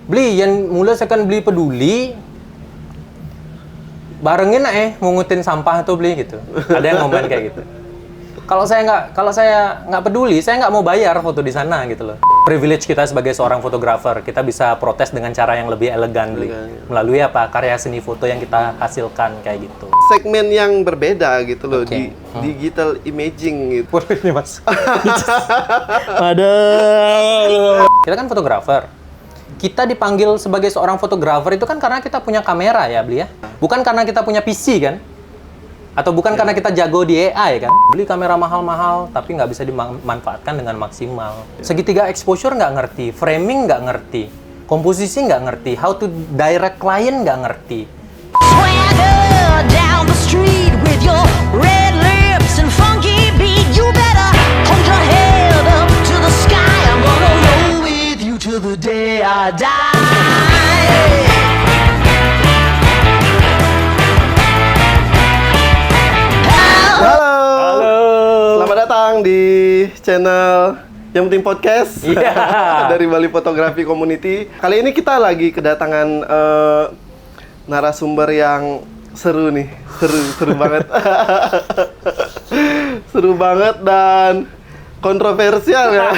Beli, yang mulai saya kan beli peduli, barengin ngungutin sampah tuh beli gitu. Ada yang komen kayak gitu. Kalau saya nggak peduli, saya nggak mau bayar foto di sana gitu loh. Privilege kita sebagai seorang fotografer, kita bisa protes dengan cara yang lebih elegan beli. Melalui apa? Karya seni foto yang kita hasilkan kayak gitu. Segmen yang berbeda gitu loh di digital imaging gitu. Ini mas. Ada. Kita kan fotografer. Kita dipanggil sebagai seorang fotografer itu kan karena kita punya kamera ya, beli ya. Bukan karena kita punya PC kan? Atau bukan karena kita jago di AI kan? Beli kamera mahal-mahal tapi nggak bisa dimanfaatkan dengan maksimal. Segitiga exposure nggak ngerti, framing nggak ngerti, komposisi nggak ngerti, how to direct client nggak ngerti. Swagger down the street with your red lips and funky beat. You better hold your head up to the sky. I'm gonna roll with you till the day I die. Halo. Selamat datang di channel Yang Penting Podcast dari Bali Fotografi Community. Kali ini kita lagi kedatangan narasumber yang seru nih, seru banget, seru banget dan kontroversial ya.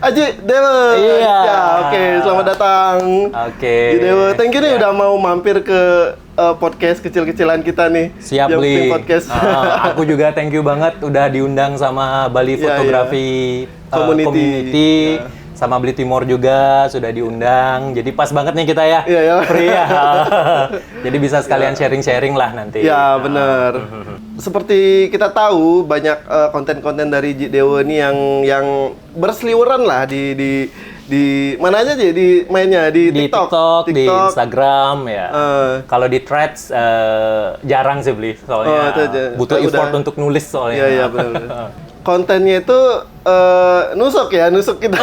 Aji Dewa. Iya. Ya, oke, selamat datang. Oke. Aji Dewa, thank you nih udah mau mampir ke podcast kecil-kecilan kita nih. Siap, Yang Bli. Penting Podcast. Aku juga thank you banget udah diundang sama Bali Fotografi Community. Ya. Sama Beli Timor juga sudah diundang. Jadi pas banget nih kita ya. Iya, ya. Free ya. Jadi bisa sekalian sharing-sharing lah nanti. Ya, benar. Seperti kita tahu banyak konten-konten dari Ji Dewo ini yang berseliweran lah di mana aja di mainnya di TikTok, di Instagram ya. Kalau di Threads jarang sih Beli soalnya. Butuh effort untuk nulis soalnya. Iya, iya benar. Kontennya itu nusuk kita.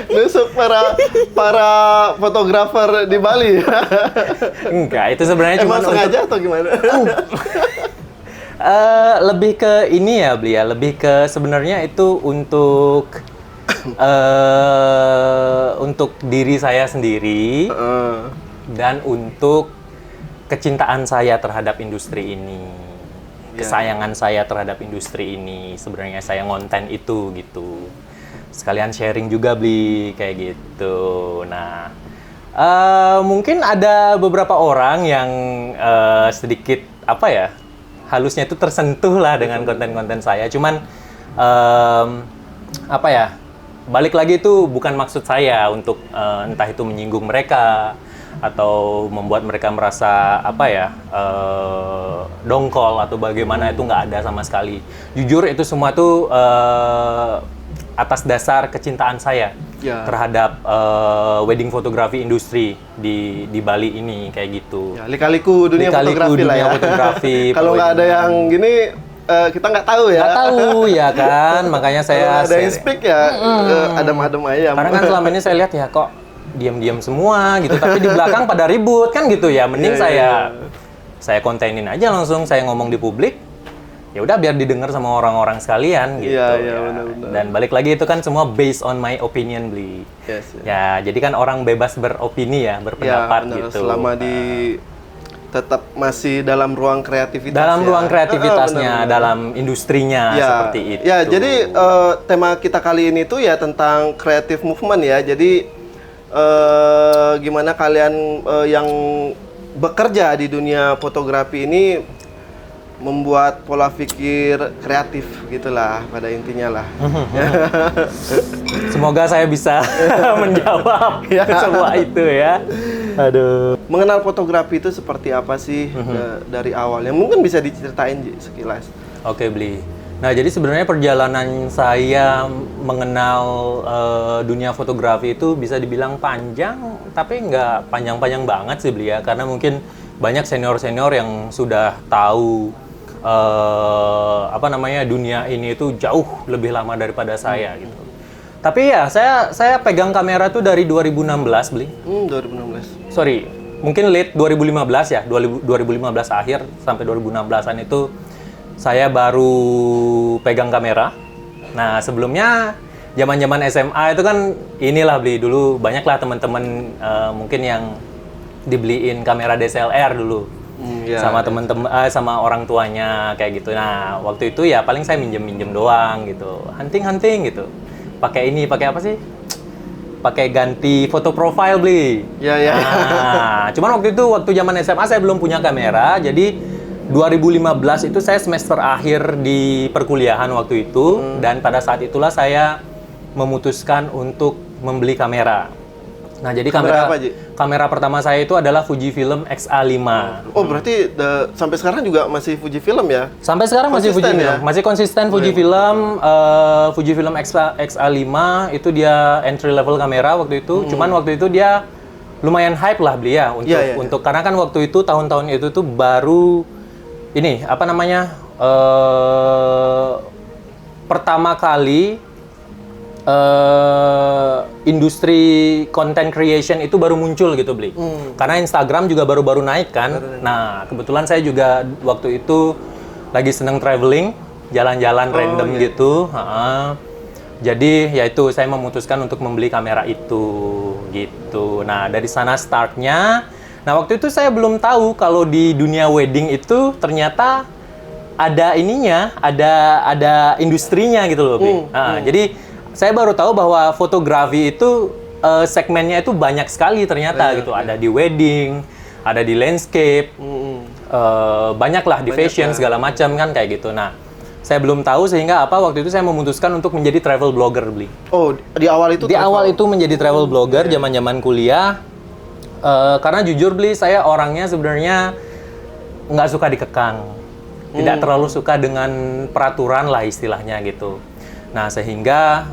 Nusuk para fotografer di Bali. Enggak, itu sebenarnya cuma sengaja atau gimana? Lebih ke ini ya, Bli ya. Lebih ke sebenarnya itu untuk diri saya sendiri dan untuk kecintaan saya terhadap industri ini. Kesayangan saya terhadap industri ini, sebenarnya saya ngonten itu gitu. Sekalian sharing juga Bli kayak gitu. Nah, mungkin ada beberapa orang yang sedikit apa ya, halusnya itu tersentuh lah dengan konten-konten saya. Cuman apa ya, balik lagi itu bukan maksud saya untuk entah itu menyinggung mereka atau membuat mereka merasa apa ya dongkol atau bagaimana, itu nggak ada sama sekali. Jujur itu semua tuh atas dasar kecintaan saya terhadap wedding fotografi industri di Bali ini kayak gitu. Ya, lika-liku dunia fotografi lah ya. Kalau nggak ada yang gini kita nggak tahu ya. Nggak tahu ya kan, makanya saya ada yang speak ya adem-adem ayam. Karena kan selama ini saya lihat ya kok diam-diam semua gitu, tapi di belakang pada ribut kan gitu ya. Mending saya kontenin aja langsung, saya ngomong di publik. Ya udah biar didengar sama orang-orang sekalian gitu. Benar-benar. Dan balik lagi itu kan semua based on my opinion, Bli. Ya, jadi kan orang bebas beropini ya, berpendapat gitu. Selama tetap masih dalam ruang kreativitas. Dalam ruang kreativitasnya, dalam industrinya seperti itu. Ya, jadi tema kita kali ini tuh ya tentang creative movement ya. Jadi gimana kalian yang bekerja di dunia fotografi ini membuat pola pikir kreatif gitulah pada intinya lah. Semoga saya bisa menjawab semua itu ya. Aduh. Mengenal fotografi itu seperti apa sih dari awalnya? Mungkin bisa diceritain sekilas. Oke, Bli. Nah, jadi sebenarnya perjalanan saya mengenal dunia fotografi itu bisa dibilang panjang, tapi nggak panjang-panjang banget sih, Bli ya. Karena mungkin banyak senior-senior yang sudah tahu dunia ini itu jauh lebih lama daripada saya gitu. Tapi ya, saya pegang kamera tuh dari 2016, Bli. 2016. Sorry, mungkin late 2015 ya, 2015 akhir sampai 2016-an itu saya baru pegang kamera. Nah, sebelumnya zaman-zaman SMA itu kan inilah beli dulu banyaklah teman-teman mungkin yang dibeliin kamera DSLR dulu. Iya, Sama teman-teman sama orang tuanya kayak gitu. Nah, waktu itu ya paling saya minjem-minjem doang gitu. Hunting-hunting gitu. Pakai ini, pakai apa sih? Pakai ganti foto profile beli. Ya, ya. Nah, cuman waktu itu waktu zaman SMA saya belum punya kamera, jadi 2015 itu saya semester akhir di perkuliahan waktu itu dan pada saat itulah saya memutuskan untuk membeli kamera. Nah, jadi Kamera apa, Ji? kamera pertama saya itu adalah Fujifilm X-A5. Oh, berarti sampai sekarang juga masih Fujifilm ya? Sampai sekarang masih Konsisten Fujifilm, ya? masih konsisten Fujifilm. Fujifilm X-A5 itu dia entry level kamera waktu itu. Cuman waktu itu dia lumayan hype lah beli ya untuk Iya, iya. untuk karena kan waktu itu tahun-tahun itu tuh baru ini apa namanya pertama kali industri content creation itu baru muncul gitu beli. Karena Instagram juga baru-baru naik kan. Nah, kebetulan saya juga waktu itu lagi seneng traveling, jalan-jalan random gitu. Jadi ya itu saya memutuskan untuk membeli kamera itu gitu. Nah, dari sana startnya. Nah, waktu itu saya belum tahu kalau di dunia wedding itu ternyata ada ininya, ada industrinya gitu loh, Bi. Jadi saya baru tahu bahwa fotografi itu segmennya itu banyak sekali ternyata gitu. Ada di wedding, ada di landscape, banyak lah di fashion segala macam kan kayak gitu. Nah, saya belum tahu sehingga apa waktu itu saya memutuskan untuk menjadi travel blogger beli. Oh, di awal itu Di awal itu menjadi travel blogger zaman-zaman kuliah. Karena jujur beli saya orangnya sebenarnya nggak suka dikekang, tidak terlalu suka dengan peraturan lah istilahnya gitu. Nah, sehingga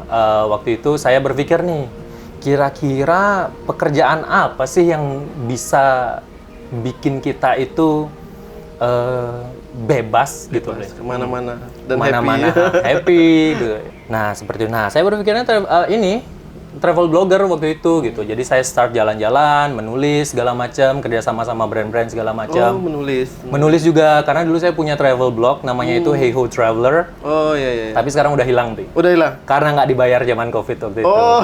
waktu itu saya berpikir nih, kira-kira pekerjaan apa sih yang bisa bikin kita itu bebas gitu deh. kemana-mana dan Mana-mana happy gitu. Nah, seperti itu. Nah, saya berpikirnya travel blogger waktu itu gitu. Jadi saya start jalan-jalan, menulis segala macam, kerja sama brand-brand segala Oh, macam. menulis. Menulis juga karena dulu saya punya travel blog namanya itu Hey Ho Traveler. Oh, iya, iya. Tapi sekarang udah hilang tuh. Udah hilang? Karena nggak dibayar zaman Covid waktu itu. Oh.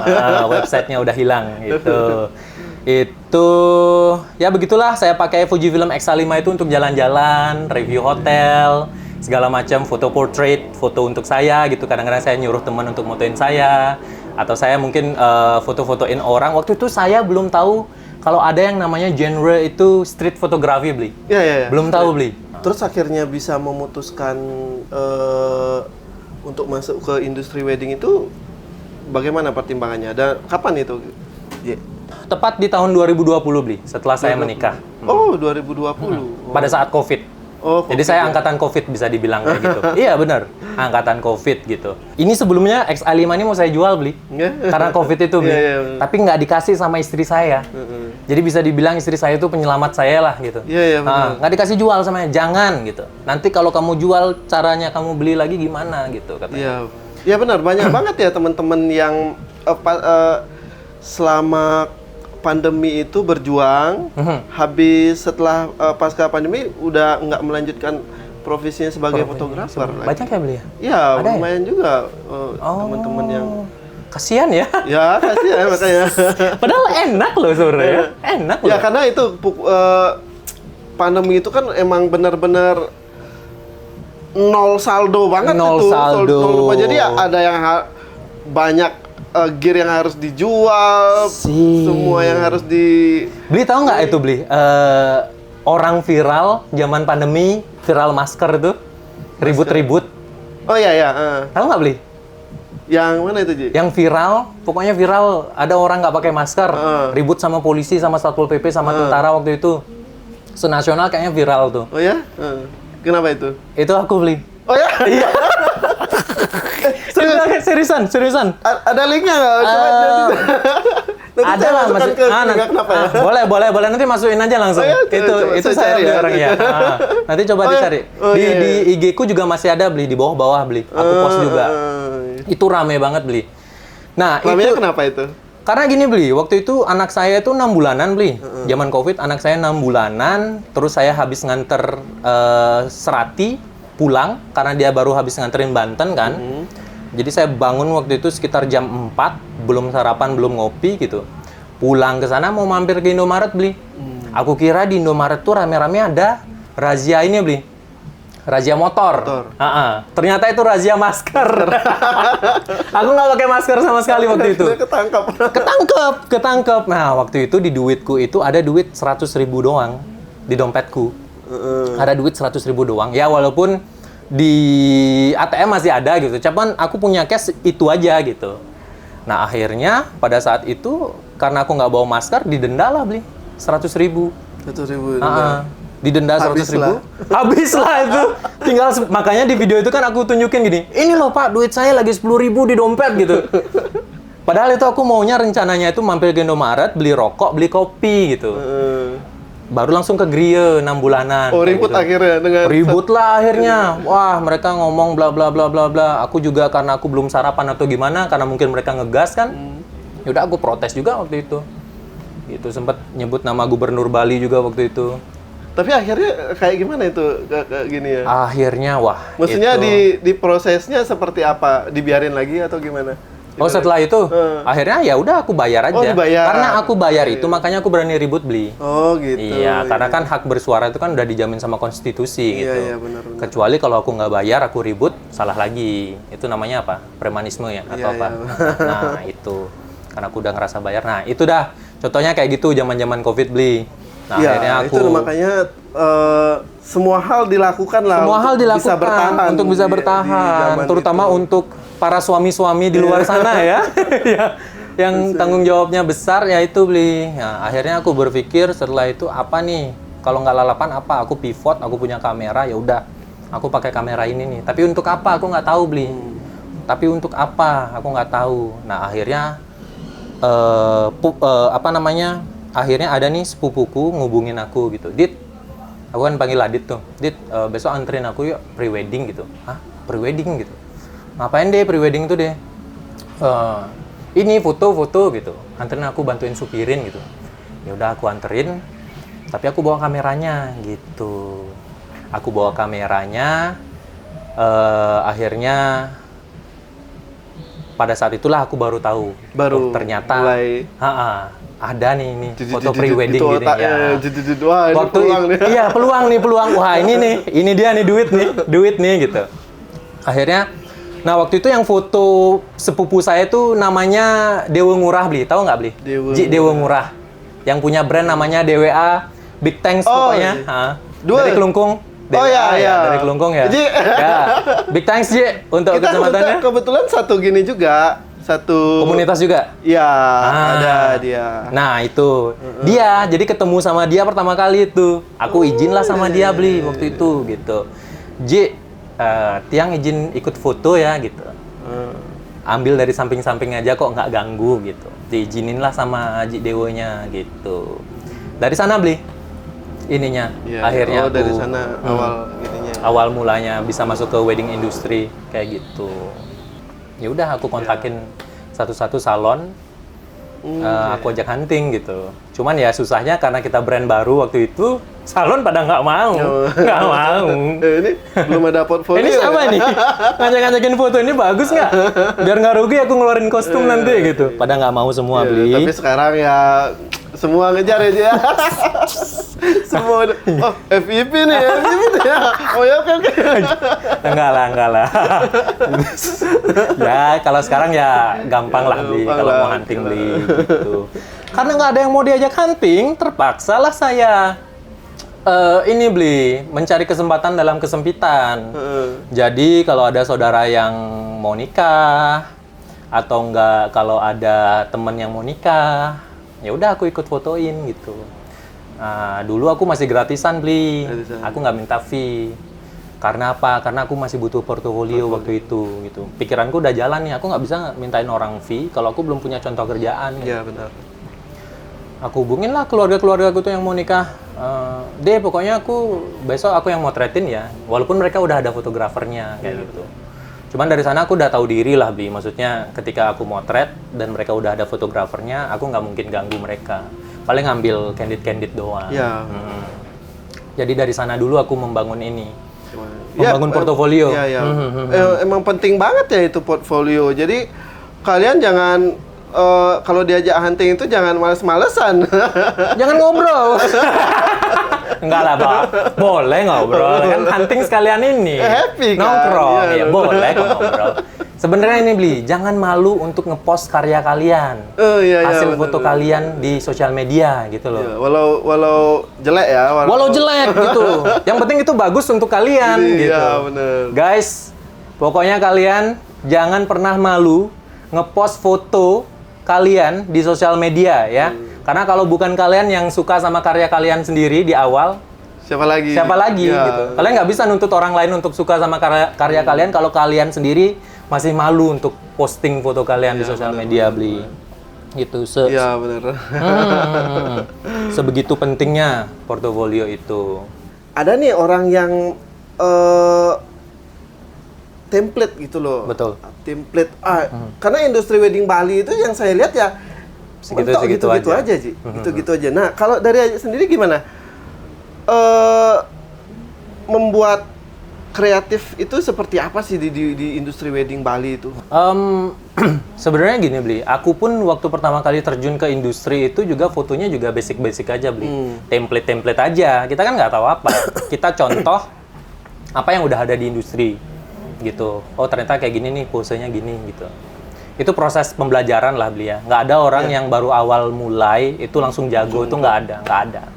Websitenya udah hilang gitu. Itu ya begitulah saya pakai Fujifilm X-A5 itu untuk jalan-jalan, review hotel, segala macam, foto portrait, foto untuk saya gitu. Kadang-kadang saya nyuruh teman untuk motoin saya atau saya mungkin foto-fotoin orang. Waktu itu saya belum tahu kalau ada yang namanya genre itu street photography beli. Iya, iya, iya. Belum tahu beli. Terus akhirnya bisa memutuskan untuk masuk ke industri wedding itu bagaimana pertimbangannya? Dan kapan itu? Ye? Tepat di tahun 2020 beli setelah saya menikah. Oh, 2020. Pada saat Covid. Oh, Jadi saya angkatan Covid bisa dibilang kayak gitu. Iya benar, angkatan Covid gitu. Ini sebelumnya X-A5 ini mau saya jual beli. Karena Covid itu beli. Iya, iya. Tapi nggak dikasih sama istri saya. Jadi bisa dibilang istri saya itu penyelamat saya lah gitu. Iya, iya, benar. Nggak dikasih jual sama jangan gitu. Nanti kalau kamu jual caranya kamu beli lagi gimana gitu katanya. Iya. Iya benar, banyak banget ya teman-teman yang selama pandemi itu berjuang, habis setelah pasca pandemi udah nggak melanjutkan profesinya sebagai fotografer. Banyak ya beli ya? Iya, Ada ya? lumayan juga teman-teman yang Kasian ya. ya kasih ya makanya. Padahal enak loh sebenarnya. Enak loh. Ya karena itu pandemi itu kan emang benar-benar nol saldo banget Nol itu. saldo. Jadi ya ada yang banyak gear yang harus dijual, semua yang harus di... Beli tahu nggak itu beli? Orang viral zaman pandemi, viral masker itu, ribut-ribut. Oh iya ya. Tahu nggak beli? Yang mana itu Ji? Yang viral, pokoknya viral. Ada orang nggak pakai masker, ribut sama polisi, sama satpol pp, sama tentara waktu itu. Senasional kayaknya viral tuh. Oh ya? Kenapa itu? Itu aku beli. Oh ya? Iya. Seriusan. Ada linknya nggak? Coba nanti Ada saya lah masukkan masih. ke kenapa ya? Boleh nanti masukin aja langsung. Oh ya, itu saya saya cari beli ya. orangnya. Nanti coba Oh ya? dicari. Oh, iya, Di IG ku juga masih ada beli di bawah beli. Aku post juga. Itu rame banget beli. Nah, Ramenya itu kenapa itu? karena gini beli, waktu itu anak saya itu 6 bulanan beli. Zaman Covid anak saya 6 bulanan, terus saya habis nganter Serati pulang karena dia baru habis nganterin Banten kan. Jadi saya bangun waktu itu sekitar jam 4, belum sarapan, belum ngopi gitu. Pulang ke sana mau mampir ke Indomaret beli. Aku kira di Indomaret tuh rame-rame ada razia ini beli. Razia motor. Ternyata itu razia masker. Aku nggak pakai masker sama sekali waktu itu. Ketangkep. Nah, waktu itu di duitku itu ada duit 100.000 doang di dompetku. Ada duit 100.000 doang. Ya walaupun di ATM masih ada gitu. Cuman aku punya cash itu aja gitu. Nah, akhirnya pada saat itu karena aku nggak bawa masker didenda lah beli 100.000. 100.000. Didenda 100.000, habis lah itu. Tinggal makanya di video itu kan aku tunjukin gini, ini loh Pak, duit saya lagi 10.000 di dompet gitu. Padahal itu aku maunya rencananya itu mampir ke Indomaret, beli rokok, beli kopi gitu. Baru langsung ke Grie 6 bulanan. Oh, ribut gitu. akhirnya dengan Ribut lah akhirnya. Wah, mereka ngomong bla bla bla bla bla. Aku juga karena aku belum sarapan atau gimana, karena mungkin mereka ngegas kan. Yaudah aku protes juga waktu itu. Gitu, sempat nyebut nama Gubernur Bali juga waktu itu. Tapi akhirnya kayak gimana itu gini ya? Akhirnya wah. Maksudnya itu. di prosesnya seperti apa? Dibiarin lagi atau gimana? Oh, setelah itu akhirnya ya udah aku bayar aja. Oh, dibayar. Karena aku bayar itu makanya aku berani ribut beli. Oh, gitu. Iya, karena kan hak bersuara itu kan udah dijamin sama konstitusi gitu. Iya, benar. Kecuali kalau aku nggak bayar, aku ribut, salah lagi. Itu namanya apa? Premanisme ya atau apa? Nah, itu. Karena aku udah ngerasa bayar. Nah, itu dah. Contohnya kayak gitu zaman-zaman Covid beli. Nah, ya, akhirnya aku itu makanya semua hal dilakukan lah bisa bertahan, untuk bisa bertahan, terutama itu. Untuk para suami-suami di luar sana ya, yang tanggung jawabnya besar ya itu beli. Nah, akhirnya aku berpikir setelah itu apa nih? Kalau nggak lalapan apa? Aku pivot, aku punya kamera, ya udah, aku pakai kamera ini nih. Tapi untuk apa? Aku nggak tahu beli. Tapi untuk apa? Aku nggak tahu. Nah, akhirnya akhirnya ada nih sepupuku ngubungin aku gitu. Dit, aku kan panggil Adit tuh. Dit, besok anterin aku yuk pre-wedding gitu. Hah? Pre-wedding gitu? Ngapain deh pre-wedding tuh deh? Ini foto-foto gitu. Anterin aku, bantuin supirin gitu. Ya udah aku anterin, tapi aku bawa kameranya gitu. Aku bawa kameranya, akhirnya pada saat itulah aku baru tahu. Ternyata mulai ada nih ini foto pre-wedding gini ya. Waktu iya peluang. Wah, ini dia nih duit nih gitu. Akhirnya nah waktu itu yang foto sepupu saya tuh namanya Dewa Ngurah beli. Tahu nggak beli? Dewa Ngurah. Yang punya brand namanya DWA Big Thanks pokoknya. Dari Kelungkung. Dari Kelungkung ya. Big Thanks Ji untuk kesempatannya. Kita kebetulan satu gini juga. Satu komunitas juga? Iya, ada dia. Nah, itu. Dia, jadi ketemu sama dia pertama kali itu. Aku izin lah sama dia beli waktu itu, gitu. Ji, Tiang izin ikut foto ya, gitu. Ambil dari samping-samping aja kok, nggak ganggu, gitu. Diizinin lah sama Ji Dewonya, gitu. Dari sana beli ininya. Ya, akhirnya dari sana awal mulanya bisa masuk ke wedding industry, kayak gitu. Ya udah aku kontakin satu-satu salon, aku ajak hunting gitu. Cuman ya susahnya karena kita brand baru waktu itu, salon pada nggak mau. Ini belum ada portfolio. Ini sama nih, ngajak-ngajakin foto ini bagus nggak? Biar nggak rugi aku ngeluarin kostum nanti gitu. Pada nggak mau semua beli. Tapi sekarang ya semua ngejar aja. Semua FYP nih ya. Oh ya oke. Enggak lah. Ya kalau sekarang ya gampang lah beli kalau mau hunting beli gitu. Karena nggak ada yang mau diajak hunting, terpaksa lah saya ini beli mencari kesempatan dalam kesempitan. Jadi kalau ada saudara yang mau nikah atau enggak kalau ada teman yang mau nikah, ya udah aku ikut fotoin gitu. Nah, dulu aku masih gratisan beli, aku nggak minta fee. Karena apa? Karena aku masih butuh portofolio waktu itu gitu. Pikiranku udah jalan nih, aku nggak bisa mintain orang fee kalau aku belum punya contoh kerjaan. Iya gitu. benar. Aku hubungin lah keluarga aku tuh yang mau nikah. Pokoknya aku besok aku yang motretin ya, walaupun mereka udah ada fotografernya kayak gitu. Cuman dari sana aku udah tahu diri lah Bi, maksudnya ketika aku motret dan mereka udah ada fotografernya, aku nggak mungkin ganggu mereka. Paling ngambil candid doang. Iya. Jadi dari sana dulu aku membangun ini. Membangun portofolio. Iya, iya. Emang penting banget ya itu portfolio. Jadi kalian jangan kalau diajak hunting itu jangan males-malesan. Jangan ngobrol. Enggak lah, Pak. Boleh ngobrol. Kan hunting sekalian ini. Happy kan? Nongkrong. Iya, Ya, boleh kok ngobrol. Sebenarnya ini Bli, jangan malu untuk ngepost karya kalian. Iya, Hasil bener, foto bener. kalian di sosial media gitu loh. Ya, walau jelek ya. Walau jelek gitu. Yang penting itu bagus untuk kalian gitu. Iya, bener. Guys, pokoknya kalian jangan pernah malu ngepost foto kalian di sosial media ya. Karena kalau bukan kalian yang suka sama karya kalian sendiri di awal, Siapa lagi? siapa lagi Ya. gitu. Kalian nggak bisa nuntut orang lain untuk suka sama karya kalian kalau kalian sendiri masih malu untuk posting foto kalian di sosial media, Bli. Gitu. Iya, bener. Sebegitu pentingnya portofolio itu. Ada nih orang yang template gitu loh. Betul. Template. Karena industri wedding Bali itu yang saya lihat ya mentok Segitu-segitu gitu-gitu aja. aja, Ji. Gitu-gitu aja. Nah, kalau dari Aji sendiri gimana? Membuat kreatif itu seperti apa sih di industri wedding Bali itu? Sebenarnya gini, Bli. Aku pun waktu pertama kali terjun ke industri itu juga fotonya juga basic-basic aja, Bli. Template-template aja. Kita kan nggak tahu apa. Kita contoh apa yang udah ada di industri, gitu. Oh, ternyata kayak gini nih, posenya gini, gitu. Itu proses pembelajaran lah, Bli ya. Nggak ada orang yang baru awal mulai itu langsung jago, itu nggak ada.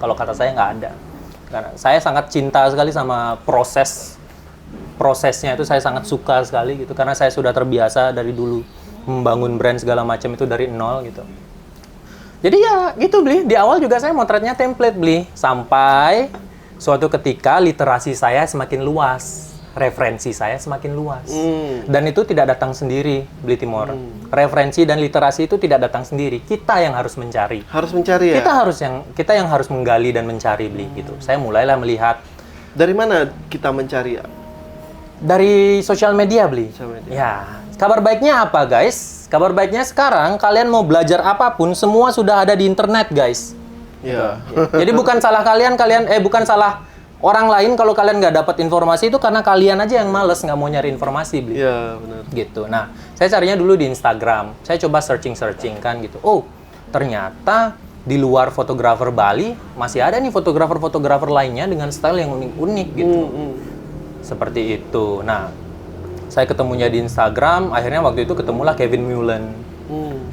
Kalau kata saya nggak ada. Karena saya sangat cinta sekali sama prosesnya itu saya sangat suka sekali gitu karena saya sudah terbiasa dari dulu membangun brand segala macam itu dari nol gitu. Jadi ya gitu, Bli. Di awal juga saya motretnya template, Bli. Sampai suatu ketika literasi saya semakin luas, referensi saya semakin luas. Dan itu tidak datang sendiri, Bli Timor. Referensi dan literasi itu tidak datang sendiri. Kita yang harus mencari. Harus mencari ya? Kita yang harus menggali dan mencari, Bli gitu. Saya mulailah melihat Dari mana kita mencari ya? dari sosial media, Bli. Sosial media. Ya. Kabar baiknya apa, guys? Kabar baiknya sekarang kalian mau belajar apapun semua sudah ada di internet, guys. Iya. Jadi bukan salah bukan salah orang lain kalau kalian nggak dapat informasi itu karena kalian aja yang males nggak mau nyari informasi, Bli. Iya, benar. Gitu. Nah, saya carinya dulu di Instagram. Saya coba searching kan gitu. Oh, ternyata di luar fotografer Bali masih ada nih fotografer lainnya dengan style yang unik-unik gitu. Seperti itu. Nah, saya ketemunya di Instagram, akhirnya waktu itu ketemulah Kevin Mullen.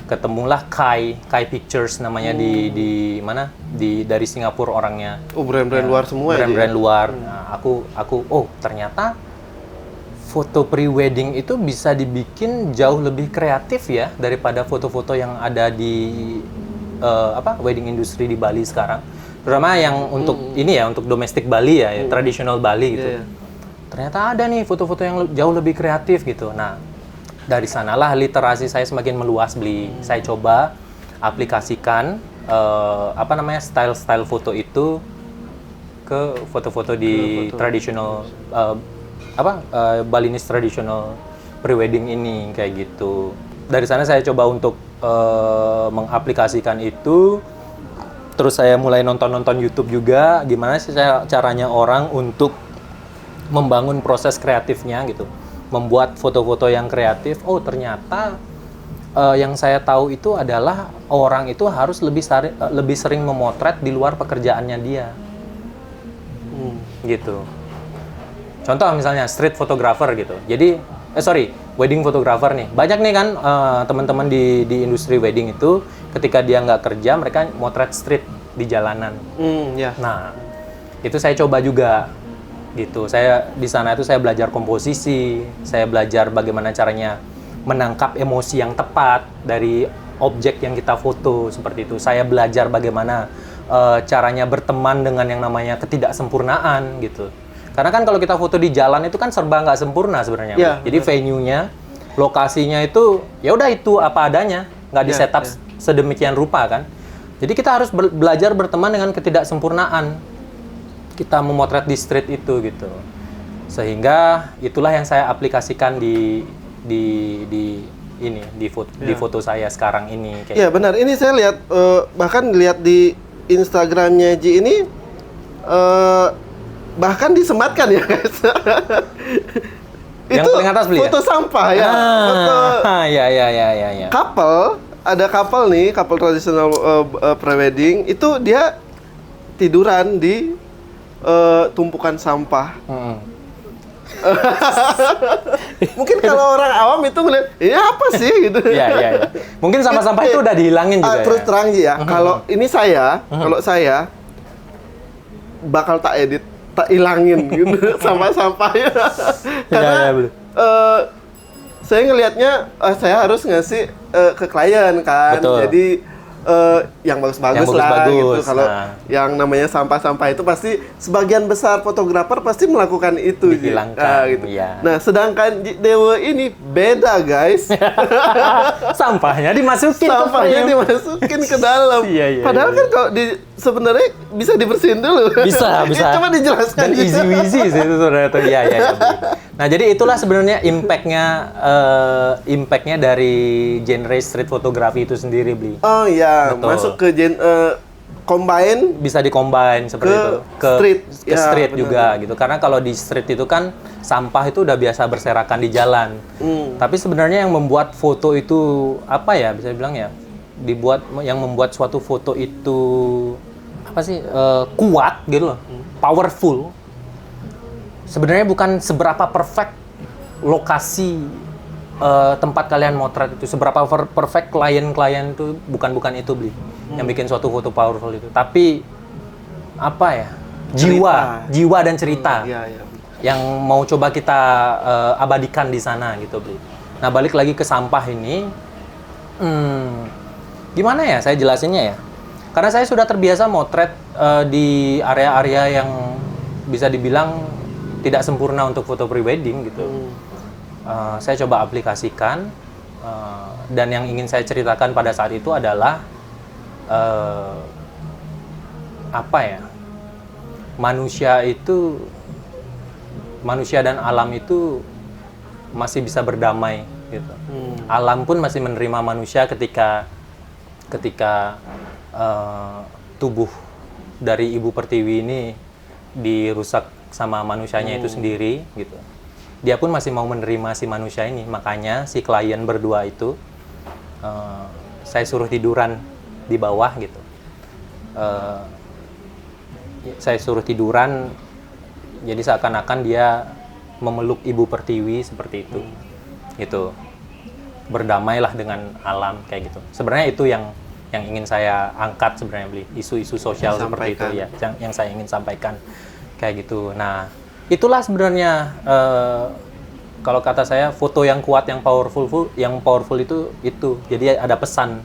Ketemulah Kai Pictures namanya di mana? Dari Singapura orangnya. Oh, brand-brand luar semua ya? Brand-brand luar. Nah, aku ternyata foto pre-wedding itu bisa dibikin jauh lebih kreatif ya daripada foto-foto yang ada di wedding industry di Bali sekarang. Terutama yang untuk ini ya, untuk domestik Bali ya, tradisional Bali gitu. Iya. Ternyata ada nih foto-foto yang jauh lebih kreatif gitu. Nah, dari sanalah literasi saya semakin meluas, Bli. Saya coba aplikasikan style-style foto itu ke foto-foto di traditional Balinese traditional pre-wedding ini kayak gitu. Dari sana saya coba untuk mengaplikasikan itu. Terus saya mulai nonton YouTube juga gimana sih caranya orang untuk membangun proses kreatifnya gitu. Membuat foto-foto yang kreatif. Oh, ternyata yang saya tahu itu adalah orang itu harus lebih sering memotret di luar pekerjaannya dia. Gitu. Contoh misalnya street photographer gitu. Jadi wedding photographer nih. Banyak nih kan teman-teman di industri wedding itu ketika dia nggak kerja mereka motret street di jalanan. Ya. Nah, itu saya coba juga gitu. Saya di sana itu saya belajar komposisi, saya belajar bagaimana caranya menangkap emosi yang tepat dari objek yang kita foto seperti itu. Saya belajar bagaimana caranya berteman dengan yang namanya ketidaksempurnaan gitu. Karena kan kalau kita foto di jalan itu kan serba nggak sempurna sebenarnya. Ya, jadi venue-nya, lokasinya itu ya udah itu apa adanya, nggak di setup sedemikian rupa kan. Jadi kita harus belajar berteman dengan ketidaksempurnaan. Kita memotret di street itu gitu. Sehingga itulah yang saya aplikasikan di foto saya sekarang ini. Iya benar. Ini saya lihat bahkan lihat di Instagramnya Ji ini bahkan disematkan ya guys. Yang Itu paling atas beli ya? foto sampah ya. Foto ya. ada couple nih, couple tradisional prewedding itu dia tiduran di tumpukan sampah. Mungkin kalau orang awam itu melihat ini apa sih gitu. Iya. Mungkin sampah-sampah itu udah dihilangin juga. Terus Ya? terang ya, kalau ini kalau saya bakal tak edit, tak ilangin gitu sama sampahnya. Karena betul. saya ngelihatnya saya harus ngasih ke klien kan. Betul. Jadi yang bagus-bagus Yang lah bagus-bagus, gitu. Kalau nah. yang namanya sampah-sampah itu pasti sebagian besar fotografer pasti melakukan itu. Ji. Dihilangkan, gitu. iya. Nah, sedangkan Dewa ini beda, guys. Sampahnya dimasukin Sampahnya ke frame. dimasukin ke dalam. Iya. Padahal kan kalau sebenarnya bisa dibersihin dulu. Bisa. Coba dijelaskan. Dan gitu. easy sih itu saudara tuh. Iya. Nah, jadi itulah sebenarnya impactnya dari genre street photography itu sendiri, Bli. Oh iya, Betul. masuk ke combine. Bisa di-combine seperti Ke itu. street. Ke Ya, street benar. juga gitu. Karena kalau di street itu kan sampah itu udah biasa berserakan di jalan. Tapi sebenarnya yang membuat foto itu apa ya? Bisa dibilang ya, yang membuat suatu foto itu apa sih? Kuat gitu loh. Powerful. Sebenarnya bukan seberapa perfect lokasi tempat kalian motret itu, seberapa perfect klien itu bukan itu Bli. Yang bikin suatu foto powerful itu, tapi apa ya? Jiwa dan cerita. Iya. Yang mau coba kita abadikan di sana gitu, Bli. Nah, balik lagi ke sampah ini, gimana ya saya jelasinnya ya? Karena saya sudah terbiasa motret di area-area yang bisa dibilang tidak sempurna untuk foto prewedding gitu. Saya coba aplikasikan dan yang ingin saya ceritakan pada saat itu adalah apa ya? Manusia dan alam itu masih bisa berdamai gitu. Alam pun masih menerima manusia ketika tubuh dari Ibu Pertiwi ini dirusak sama manusianya itu sendiri gitu. Dia pun masih mau menerima si manusia ini, makanya si klien berdua itu saya suruh tiduran di bawah gitu. Saya suruh tiduran, jadi seakan-akan dia memeluk Ibu Pertiwi seperti itu, gitu. Berdamailah dengan alam kayak gitu. Sebenarnya itu yang ingin saya angkat sebenarnya, Bli, isu-isu sosial seperti itu ya, yang saya ingin sampaikan kayak gitu. Nah, itulah sebenarnya kalau kata saya foto yang kuat, yang powerful itu. Jadi ada pesan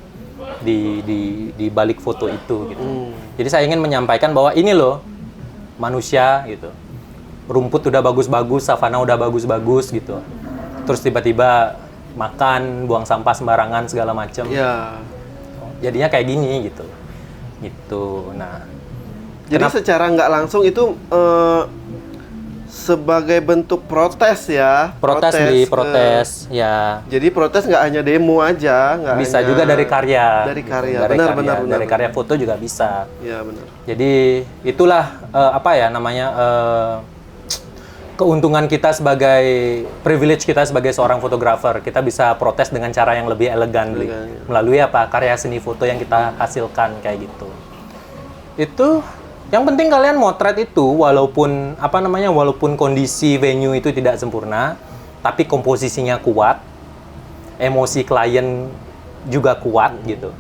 di balik foto itu gitu. Jadi saya ingin menyampaikan bahwa ini loh manusia gitu. Rumput udah bagus-bagus, savana udah bagus-bagus gitu. Terus tiba-tiba makan, buang sampah sembarangan segala macam. Iya. Jadinya kayak gini gitu. Gitu. Nah, Jadi secara nggak langsung itu sebagai bentuk protes ya. Protes ya. Jadi protes nggak hanya demo aja, nggak Bisa hanya juga dari karya. Dari gitu. karya, Dari benar. Dari karya foto juga bisa. Ya benar. Jadi itulah keuntungan kita sebagai privilege kita sebagai seorang fotografer. Kita bisa protes dengan cara yang lebih elegan, Bli. Melalui karya seni foto yang kita hasilkan kayak gitu. Itu yang penting kalian motret itu walaupun kondisi venue itu tidak sempurna, tapi komposisinya kuat, emosi klien juga kuat gitu.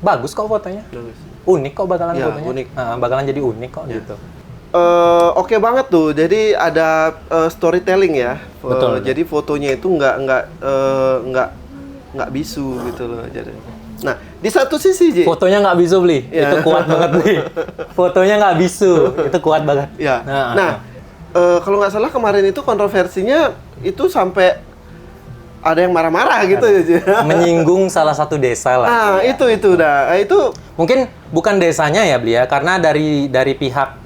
Bagus kok fotonya. Bagus. Unik kok bakalan Ya, fotonya. unik. Bakalan jadi unik kok gitu. Oke banget tuh. Jadi ada storytelling ya. Betul. Jadi fotonya itu nggak bisu gitu loh. Jadi. Nah, di satu sisi, Ji. Fotonya nggak bisu, Bli. Ya. Itu kuat banget, Bli. Fotonya nggak bisu. Itu kuat banget. Ya. Nah, kalau nggak salah kemarin itu kontroversinya itu sampai ada yang marah-marah gitu ya, Ji. Menyinggung salah satu desa lah. Nah, Ya. itu dah. Itu Mungkin bukan desanya ya, Bli ya, karena dari pihak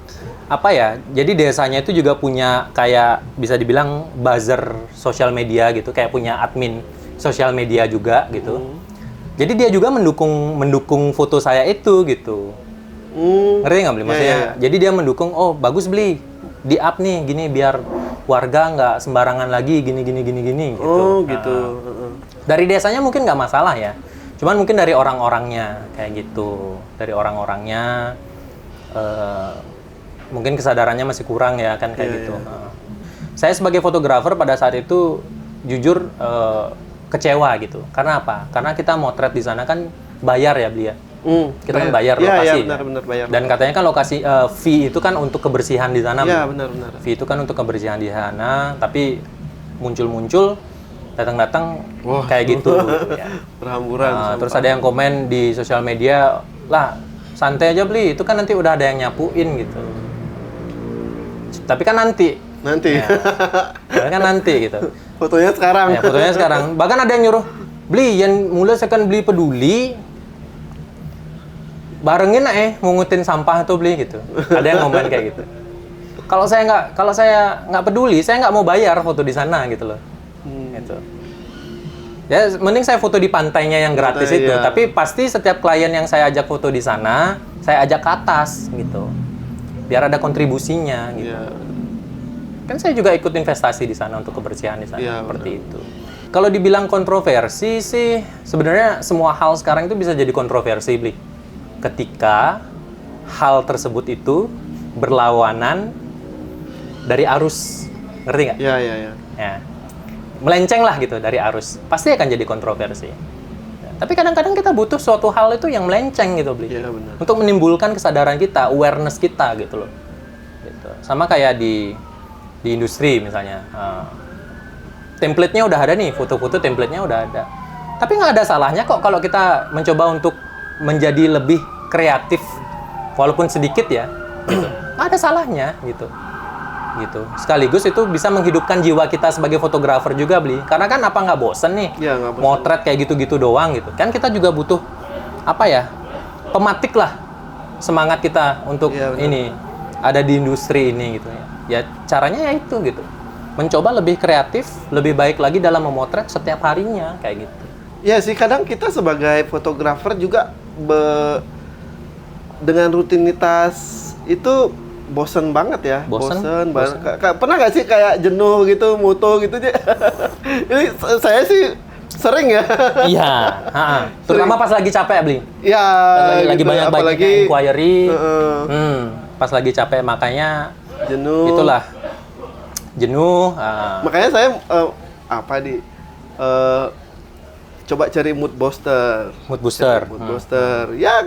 jadi desanya itu juga punya kayak bisa dibilang buzzer sosial media gitu, kayak punya admin sosial media juga gitu. Jadi dia juga mendukung foto saya itu gitu. Ngerti nggak beli? Maksudnya, jadi dia mendukung, oh bagus beli, di up nih, gini biar warga nggak sembarangan lagi, gini gitu. Oh gitu. Dari desanya mungkin nggak masalah ya, cuman mungkin dari orang-orangnya kayak gitu, dari orang-orangnya mungkin kesadarannya masih kurang ya kan kayak gitu. Saya sebagai fotografer pada saat itu jujur kecewa gitu. Karena apa? Karena kita motret di sana kan bayar ya beli ya. Kita kan bayar lokasi. Iya, benar bayar. Dan katanya kan lokasi fee itu kan untuk kebersihan di sana. Iya, benar. Fee itu kan untuk kebersihan di sana, tapi muncul datang kayak gitu ya. Berhamburan. Terus ada yang komen di sosial media, lah santai aja beli, itu kan nanti udah ada yang nyapuin gitu. Tapi kan nanti. Ya, kan nanti gitu. Fotonya sekarang. Ya, fotonya sekarang. Bahkan ada yang nyuruh, beli, yang mulai sekarang beli peduli, barengin mungutin sampah itu beli gitu. Ada yang komen kayak gitu. Kalau saya nggak peduli, saya nggak mau bayar foto di sana gitu loh. Gitu. Ya, mending saya foto di pantainya yang gratis itu. Iya. Tapi pasti setiap klien yang saya ajak foto di sana, saya ajak ke atas gitu. Biar ada kontribusinya gitu. Iya. Kan saya juga ikut investasi di sana untuk kebersihan di sana, Iya, seperti itu. Kalau dibilang kontroversi sih, sebenarnya semua hal sekarang itu bisa jadi kontroversi, Bli. Ketika hal tersebut itu berlawanan dari arus, ngerti nggak? Iya. Ya. Melenceng lah gitu dari arus, pasti akan jadi kontroversi. Ya, tapi kadang-kadang kita butuh suatu hal itu yang melenceng gitu, Bli. Iya, benar. Untuk menimbulkan kesadaran kita, awareness kita gitu loh. Gitu. Sama kayak di industri misalnya, template-nya udah ada nih, foto-foto template-nya udah ada. Tapi nggak ada salahnya kok kalau kita mencoba untuk menjadi lebih kreatif, walaupun sedikit ya, gitu. Nggak ada salahnya gitu. Sekaligus itu bisa menghidupkan jiwa kita sebagai fotografer juga, Bli. Karena kan apa nggak bosen nih, Iya, nggak bosen. motret kayak gitu-gitu doang gitu. Kan kita juga butuh apa ya, pematik lah semangat kita untuk ini ada di industri ini gitu ya. Ya caranya ya itu gitu. Mencoba lebih kreatif, lebih baik lagi dalam memotret setiap harinya kayak gitu. Ya sih, kadang kita sebagai fotografer juga dengan rutinitas itu bosen banget ya. Bosen banget. Pernah nggak sih kayak jenuh gitu, moto gitu aja? Ini saya sih sering ya. Iya, terutama pas lagi capek, Bli. Ya, Lagi gitu, banyak apalagi inquiry. Pas lagi capek makanya jenuh. Itulah jenuh. Makanya saya coba cari mood booster. Mood booster. Mood booster. Ya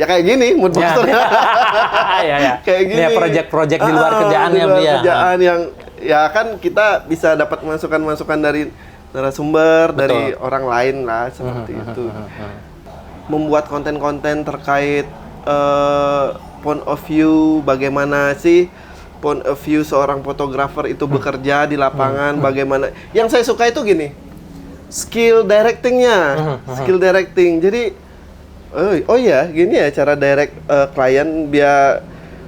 kayak gini mood booster. Ya. Kayak gini. Ini project-project di luar kerjaan di ya, luar Bli ya. kerjaan yang ya kan kita bisa dapat masukan-masukan dari narasumber, dari orang lain lah seperti itu. Membuat konten-konten terkait point of view, bagaimana sih point of view seorang fotografer itu bekerja di lapangan, bagaimana. Yang saya suka itu gini, skill directingnya, skill directing. Jadi, oh ya, gini ya cara direct klien biar,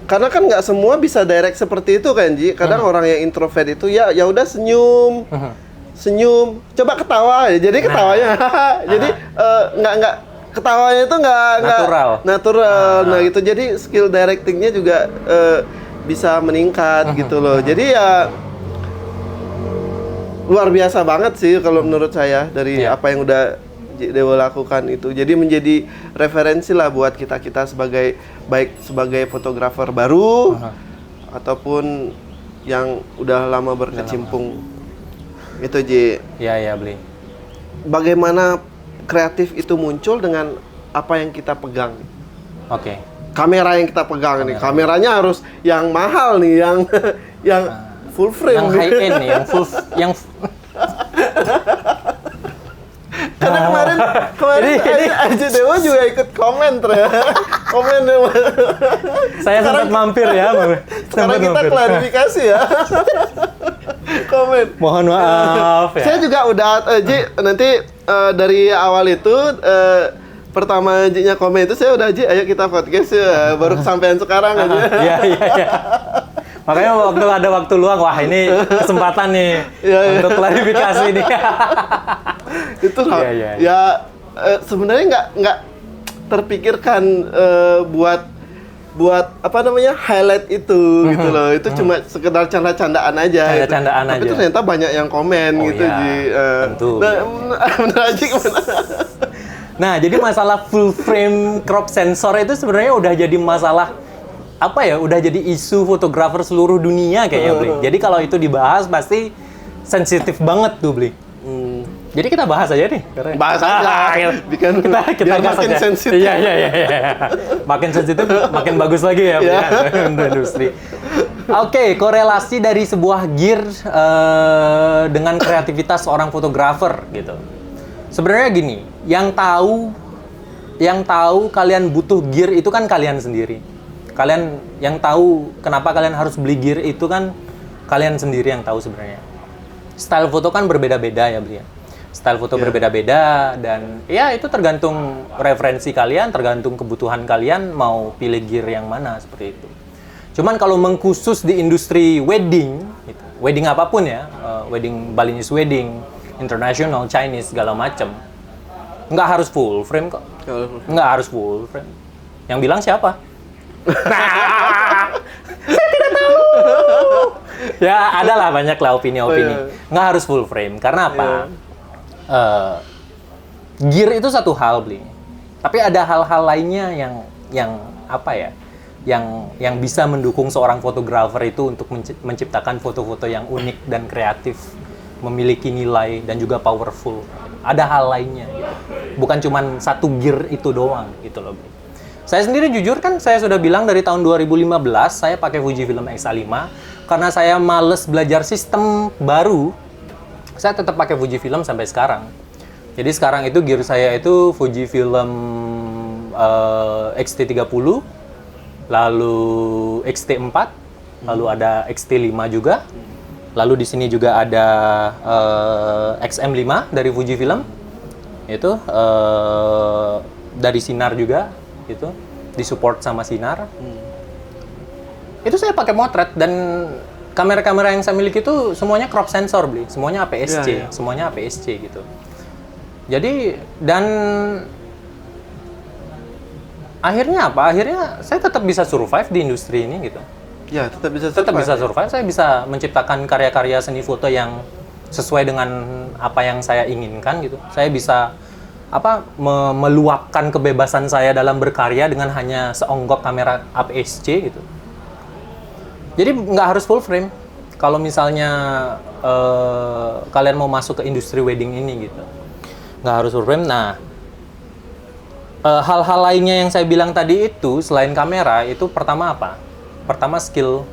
karena kan nggak semua bisa direct seperti itu kan, Ji. Kadang orang yang introvert itu ya udah senyum, coba ketawa ya. Jadi ketawanya, jadi nggak ketawanya itu nggak natural. Nah gitu, jadi skill directingnya juga bisa meningkat gitu loh. Jadi ya luar biasa banget sih kalau menurut saya dari apa yang udah Dewa lakukan itu. Jadi menjadi referensi lah buat kita baik sebagai fotografer baru ataupun yang udah lama berkecimpung. Itu, Ji. Iya, Bli. Bagaimana kreatif itu muncul dengan apa yang kita pegang. Oke. Kamera yang kita pegang nih. Kameranya harus yang mahal nih, yang full frame. Yang high end nih, yang Karena kemarin Aji Dewa juga ikut komen ternyata. Komen saya sempat mampir ya, Sekarang kita klarifikasi ya. Komen. Mohon maaf ya. Saya juga udah Ji, nanti dari awal itu pertama Ji-nya komen itu saya udah Ji, ayo kita podcast ya. Baru kesampaian sekarang aja. Iya. Makanya ada waktu luang, wah ini kesempatan nih untuk klarifikasi ini. Itu sebenarnya nggak terpikirkan buat buat apa namanya highlight itu gitu loh. Itu cuma sekedar canda-candaan aja. Canda-candaan Tapi aja. ternyata banyak yang komen Oh gitu iya, Ji. tentu. Bener aja gimana? Nah, jadi masalah full frame crop sensor itu sebenarnya udah jadi masalah apa ya? Udah jadi isu fotografer seluruh dunia kayaknya, Bli. Jadi kalau itu dibahas pasti sensitif banget tuh, Bli. Jadi kita bahas aja nih. Bahas aja. kita biar gas makin aja. sensitif. Iya. Makin sensitif, makin bagus lagi ya, Bli, Iya. ya, untuk industri. Oke, korelasi dari sebuah gear dengan kreativitas seorang fotografer gitu. Sebenarnya gini, yang tahu kalian butuh gear itu kan kalian sendiri. Kalian yang tahu kenapa kalian harus beli gear itu kan kalian sendiri yang tahu sebenarnya. Style foto kan berbeda-beda ya, Bli. Style foto berbeda-beda dan ya itu tergantung referensi kalian, tergantung kebutuhan kalian mau pilih gear yang mana seperti itu. Cuman kalau mengkhusus di industri wedding, gitu, wedding apapun ya, wedding Balinese wedding, international, Chinese segala macam, nggak harus full frame kok. Nggak harus full frame. Yang bilang siapa? Saya tidak tahu. Ya ada lah banyak lah opini-opini. Nggak harus full frame karena apa? Gear itu satu hal, Bli. Tapi ada hal-hal lainnya yang apa ya? Yang bisa mendukung seorang fotografer itu untuk menciptakan foto-foto yang unik dan kreatif, memiliki nilai dan juga powerful. Ada hal lainnya gitu. Bukan cuma satu gear itu doang gitu loh, Bli. Saya sendiri jujur kan saya sudah bilang dari tahun 2015 saya pakai Fujifilm X-A5 karena saya males belajar sistem baru. Saya tetap pakai Fujifilm sampai sekarang. Jadi sekarang itu gear saya itu Fujifilm X-T30, lalu X-T4, lalu ada X-T5 juga. Lalu di sini juga ada XM5 dari Fujifilm. Itu dari Sinar juga gitu. Disupport sama Sinar. Itu saya pakai motret dan kamera-kamera yang saya miliki itu semuanya crop sensor, Bli. Semuanya APS-C, semuanya APS-C gitu. Jadi dan akhirnya apa? Akhirnya saya tetap bisa survive di industri ini gitu. Ya, tetap bisa Survive. Saya bisa menciptakan karya-karya seni foto yang sesuai dengan apa yang saya inginkan gitu. Saya bisa meluapkan kebebasan saya dalam berkarya dengan hanya seonggok kamera APS-C gitu. Jadi nggak harus full frame. Kalau misalnya kalian mau masuk ke industri wedding ini gitu, nggak harus full frame. Nah, hal-hal lainnya yang saya bilang tadi itu selain kamera itu pertama apa? Pertama skill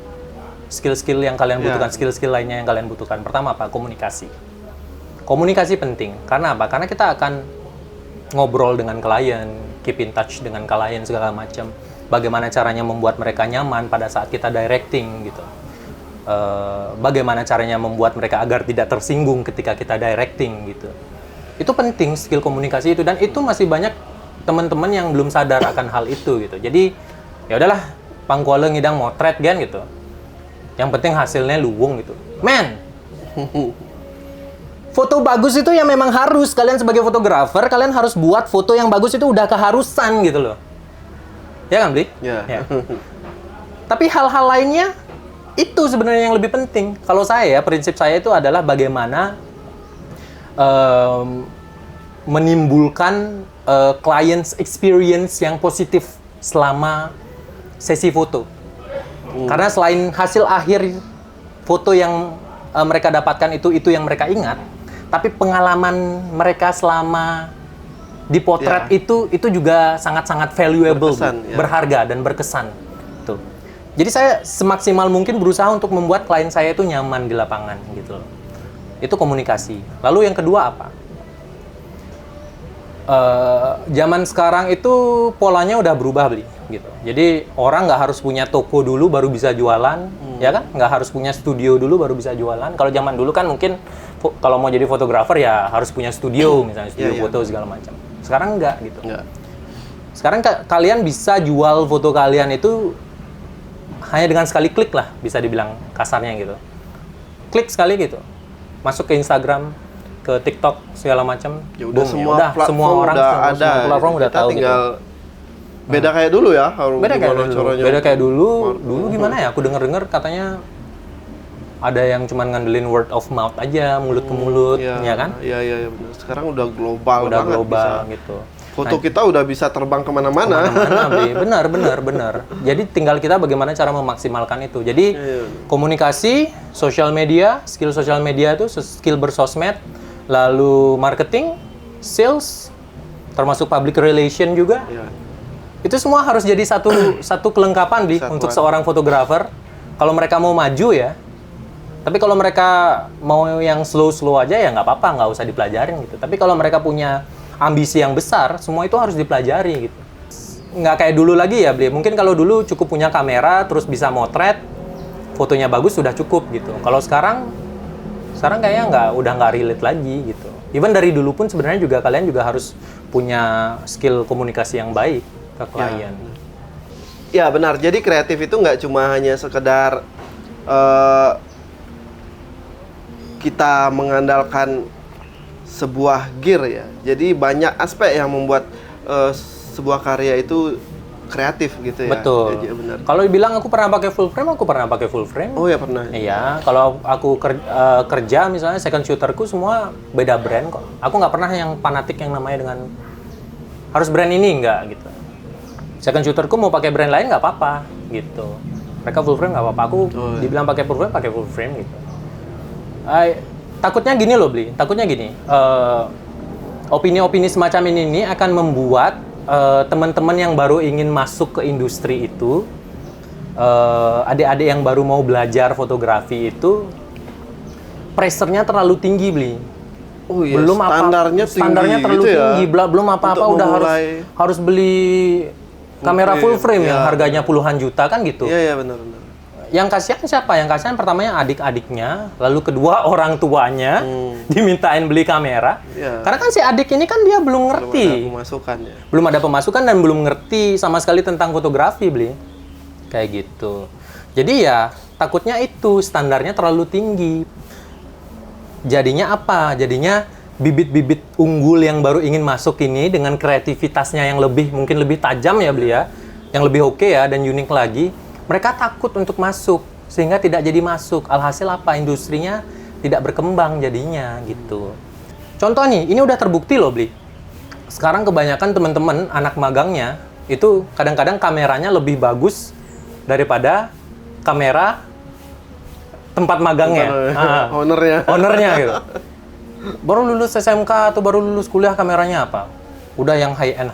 yang kalian butuhkan, skill lainnya yang kalian butuhkan. Pertama apa? Komunikasi. Komunikasi penting. Karena apa? Karena kita akan ngobrol dengan klien, keep in touch dengan klien segala macam. Bagaimana caranya membuat mereka nyaman pada saat kita directing gitu. Bagaimana caranya membuat mereka agar tidak tersinggung ketika kita directing gitu. Itu penting skill komunikasi itu dan itu masih banyak teman-teman yang belum sadar akan hal itu gitu. Jadi ya udahlah, pangkuala ngidang motret kan gitu. Yang penting hasilnya luwung gitu. Men. Foto bagus itu yang memang harus kalian sebagai fotografer, kalian harus buat foto yang bagus itu udah keharusan gitu loh. Ya kan, Bli? Ya. Tapi hal-hal lainnya itu sebenarnya yang lebih penting. Kalau saya, prinsip saya itu adalah bagaimana menimbulkan client's experience yang positif selama sesi foto. Karena selain hasil akhir foto yang mereka dapatkan itu yang mereka ingat, tapi pengalaman mereka selama di potret itu juga sangat-sangat valuable, berharga dan berkesan. Tuh. Jadi saya semaksimal mungkin berusaha untuk membuat klien saya itu nyaman di lapangan gitu loh. Itu komunikasi. Lalu yang kedua apa? Zaman sekarang itu polanya udah berubah, Bli, gitu. Jadi orang nggak harus punya toko dulu baru bisa jualan, ya kan? Nggak harus punya studio dulu baru bisa jualan. Kalau zaman dulu kan mungkin kalau mau jadi fotografer ya harus punya studio, misalnya studio foto segala macam. Sekarang nggak gitu. Sekarang kalian bisa jual foto kalian itu hanya dengan sekali klik lah, bisa dibilang kasarnya gitu. Klik sekali gitu, masuk ke Instagram, ke TikTok segala macam, Ya udah, semua orang udah ada. semua platform udah tahu tinggal gitu. Beda kayak dulu ya, harus Beda kayak gimana dulu. caranya. Beda kayak dulu. Dulu gimana ya? Aku denger-denger katanya ada yang cuman ngandelin word of mouth aja, mulut ke mulut, ya kan? Iya, benar. Sekarang udah global Udah banget, global bisa. gitu. Foto kita udah bisa terbang kemana-mana. Kemana-mana, Bli. Benar. Jadi tinggal kita bagaimana cara memaksimalkan itu. Jadi komunikasi, sosial media, skill sosial media itu skill bersosmed, lalu marketing, sales, termasuk public relation juga. Iya. Itu semua harus jadi satu kelengkapan Bli, untuk seorang fotografer. Kalau mereka mau maju ya. Tapi kalau mereka mau yang slow aja ya nggak apa-apa, nggak usah dipelajarin gitu. Tapi kalau mereka punya ambisi yang besar, semua itu harus dipelajari gitu. Nggak kayak dulu lagi ya, Bli. Mungkin kalau dulu cukup punya kamera, terus bisa motret, fotonya bagus sudah cukup gitu. Kalau sekarang kayaknya udah nggak relate lagi gitu. Even dari dulu pun sebenarnya juga kalian juga harus punya skill komunikasi yang baik ke klien. Ya benar. Jadi kreatif itu nggak cuma hanya sekedar kita mengandalkan sebuah gear ya. Jadi banyak aspek yang membuat sebuah karya itu kreatif gitu ya. Betul. Ya, benar. Kalau dibilang aku pernah pakai full frame, aku pernah pakai full frame. Oh ya pernah. Iya, kalau aku kerja misalnya second shooterku semua beda brand kok. Aku nggak pernah yang fanatik yang namanya dengan harus brand ini nggak gitu. Second shooterku mau pakai brand lain nggak apa-apa gitu. Mereka full frame nggak apa-apa. Aku dibilang pakai full frame gitu. Takutnya gini loh, Bli. Takutnya gini. Opini-opini semacam ini akan membuat teman-teman yang baru ingin masuk ke industri itu, adik-adik yang baru mau belajar fotografi itu, pressure-nya terlalu tinggi, Bli. Oh iya, Belum standarnya terlalu gitu ya. tinggi. Belum apa-apa Untuk udah memulai harus beli kamera full frame yang ya. harganya puluhan juta kan gitu. Iya benar. Yang kasihan siapa? Yang kasihan pertamanya adik-adiknya, lalu kedua orang tuanya dimintain beli kamera. Ya. Karena kan si adik ini kan dia belum ngerti. Belum ada pemasukan ya. Belum ada pemasukan dan belum ngerti sama sekali tentang fotografi, Bli. Kayak gitu. Jadi ya takutnya itu standarnya terlalu tinggi. Jadinya apa? Jadinya bibit-bibit unggul yang baru ingin masuk ini dengan kreativitasnya yang mungkin lebih tajam ya, Bli ya. Yang lebih oke ya dan unik lagi. Mereka takut untuk masuk, sehingga tidak jadi masuk. Alhasil apa? Industrinya tidak berkembang jadinya, gitu. Contoh nih, ini udah terbukti loh, Bli. Sekarang kebanyakan teman-teman, anak magangnya, itu kadang-kadang kameranya lebih bagus daripada kamera tempat magangnya. Ownernya gitu. Baru lulus SMK atau baru lulus kuliah kameranya apa? Udah yang high-end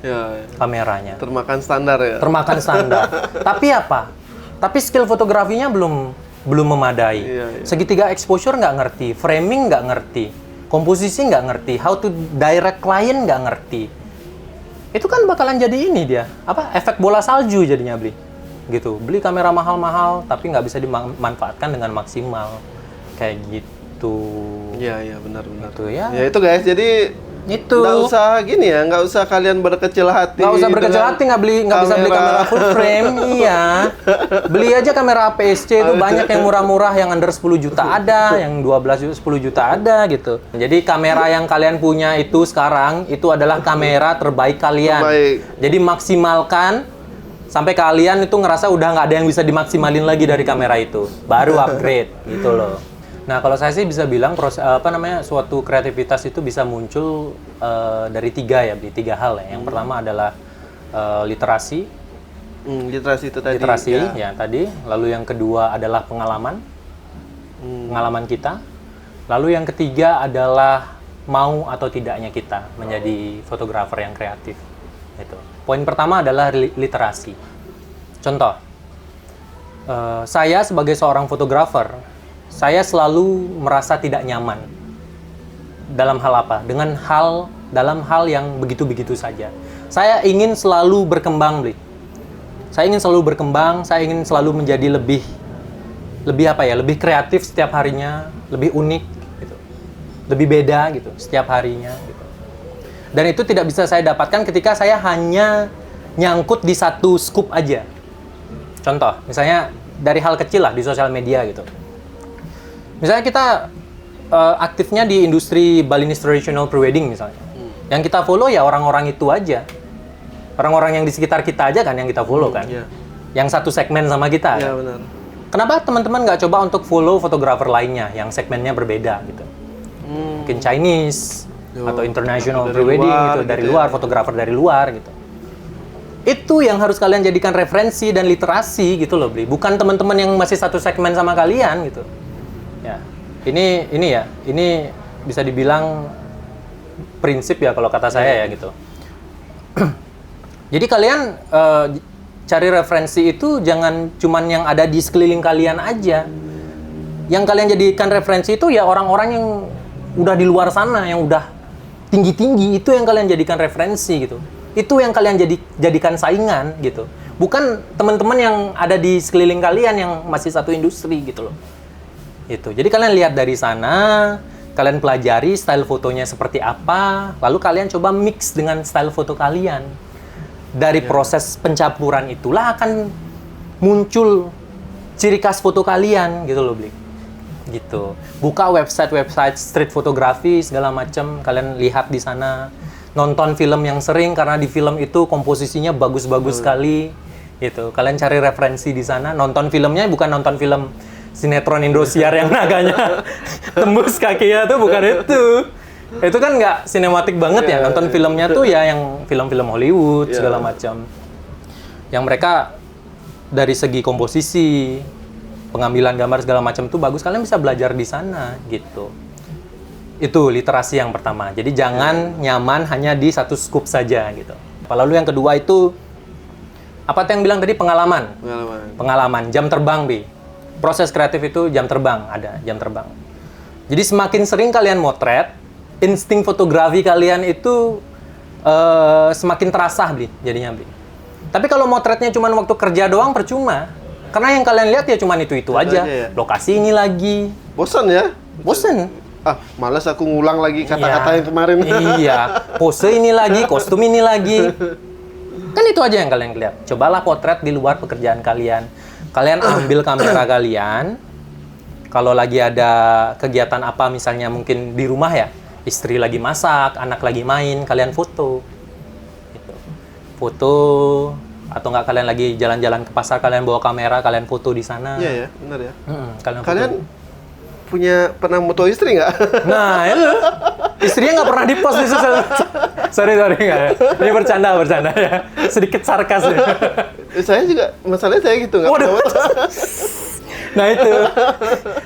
Ya. kameranya. Termakan standar ya. Termakan standar. Tapi apa? Tapi skill fotografinya belum memadai. Iya. Segitiga exposure nggak ngerti, framing nggak ngerti, komposisi nggak ngerti, how to direct client nggak ngerti. Itu kan bakalan jadi ini dia, efek bola salju jadinya, Bli. Gitu. Beli kamera mahal-mahal tapi nggak bisa dimanfaatkan dengan maksimal. Kayak gitu. Iya benar. Itu ya. Ya itu guys, jadi Itu. nggak usah gini ya, nggak usah kalian berkecil hati. Nggak usah berkecil hati, nggak bisa beli kamera full frame, iya. Beli aja kamera APS-C itu banyak yang murah-murah, yang under 10 juta ada, yang 12 juta, 10 juta ada gitu. Jadi kamera yang kalian punya itu sekarang, itu adalah kamera terbaik kalian. Terbaik. Jadi maksimalkan, sampai kalian itu ngerasa udah nggak ada yang bisa dimaksimalin lagi dari kamera itu. Baru upgrade, gitu loh. Nah, kalau saya sih bisa bilang suatu kreativitas itu bisa muncul dari tiga hal ya. Yang pertama adalah literasi. Literasi itu tadi. Ya tadi. Lalu yang kedua adalah pengalaman kita. Lalu yang ketiga adalah mau atau tidaknya kita menjadi fotografer yang kreatif. Itu. Poin pertama adalah literasi. Contoh, saya sebagai seorang fotografer, saya selalu merasa tidak nyaman dalam hal apa? Dalam hal yang begitu-begitu saja. Saya ingin selalu berkembang, Bli. Saya ingin selalu berkembang, saya ingin selalu menjadi lebih kreatif setiap harinya, lebih unik gitu. Lebih beda gitu setiap harinya gitu. Dan itu tidak bisa saya dapatkan ketika saya hanya nyangkut di satu scoop aja. Contoh, misalnya dari hal kecil lah di sosial media gitu. Misalnya kita aktifnya di industri Balinese Traditional Prewedding misalnya. Yang kita follow ya orang-orang itu aja. Orang-orang yang di sekitar kita aja kan yang kita follow kan. Iya. Yang satu segmen sama kita. Iya Kan? benar. Kenapa teman-teman nggak coba untuk follow fotografer lainnya yang segmennya berbeda gitu? Mungkin Chinese atau international dari pre-wedding luar gitu, gitu dari ya. luar, fotografer dari luar gitu. Itu yang harus kalian jadikan referensi dan literasi gitu loh, Bli. Bukan teman-teman yang masih satu segmen sama kalian gitu. Ya. Ini bisa dibilang prinsip ya kalau kata saya ya gitu. Jadi kalian cari referensi itu jangan cuman yang ada di sekeliling kalian aja. Yang kalian jadikan referensi itu ya orang-orang yang udah di luar sana, yang udah tinggi-tinggi, itu yang kalian jadikan referensi gitu. Itu yang kalian jadikan saingan gitu. Bukan teman-teman yang ada di sekeliling kalian yang masih satu industri gitu loh. Itu. Jadi kalian lihat dari sana, kalian pelajari style fotonya seperti apa, lalu kalian coba mix dengan style foto kalian. Dari proses pencampuran itulah akan muncul ciri khas foto kalian gitu loh, Blik. Gitu. Buka website street fotografi segala macam, kalian lihat di sana. Nonton film yang sering karena di film itu komposisinya bagus-bagus sekali gitu. Kalian cari referensi di sana, nonton filmnya bukan nonton film sinetron Indosiar yang naganya tembus kakinya tuh, bukan itu. Itu kan nggak sinematik banget ya, nonton filmnya tuh ya yang film-film Hollywood segala macam. Yang mereka dari segi komposisi, pengambilan gambar segala macam tuh bagus, kalian bisa belajar di sana gitu. Itu literasi yang pertama. Jadi jangan nyaman hanya di satu scoop saja gitu. Lalu yang kedua itu apa yang bilang tadi, pengalaman. Pengalaman, jam terbang, Bi. Proses kreatif itu jam terbang, ada jam terbang. Jadi semakin sering kalian motret, insting fotografi kalian itu semakin terasa, Bli, jadinya, Bli. Tapi kalau motretnya cuma waktu kerja doang percuma. Karena yang kalian lihat ya cuma itu aja. ya. Lokasi ini lagi. Bosan ya? Bosen. Malas aku ngulang lagi kata-kata yang kemarin. Iya. Pose ini lagi, kostum ini lagi. Kan itu aja yang kalian lihat. Cobalah potret di luar pekerjaan kalian. Kalian ambil kamera kalian. Kalau lagi ada kegiatan apa, misalnya mungkin di rumah ya, istri lagi masak, anak lagi main, kalian foto. Gitu. Foto, atau nggak kalian lagi jalan-jalan ke pasar, kalian bawa kamera, kalian foto di sana. Iya ya, benar ya. Kalian pernah foto istri nggak? Nah, itu. Istrinya nggak pernah di-post di sosial. Sorry, nggak ya. Ini bercanda ya. Sedikit sarkas ya. Saya juga, masalahnya saya gitu nggak pernah foto. Nah itu.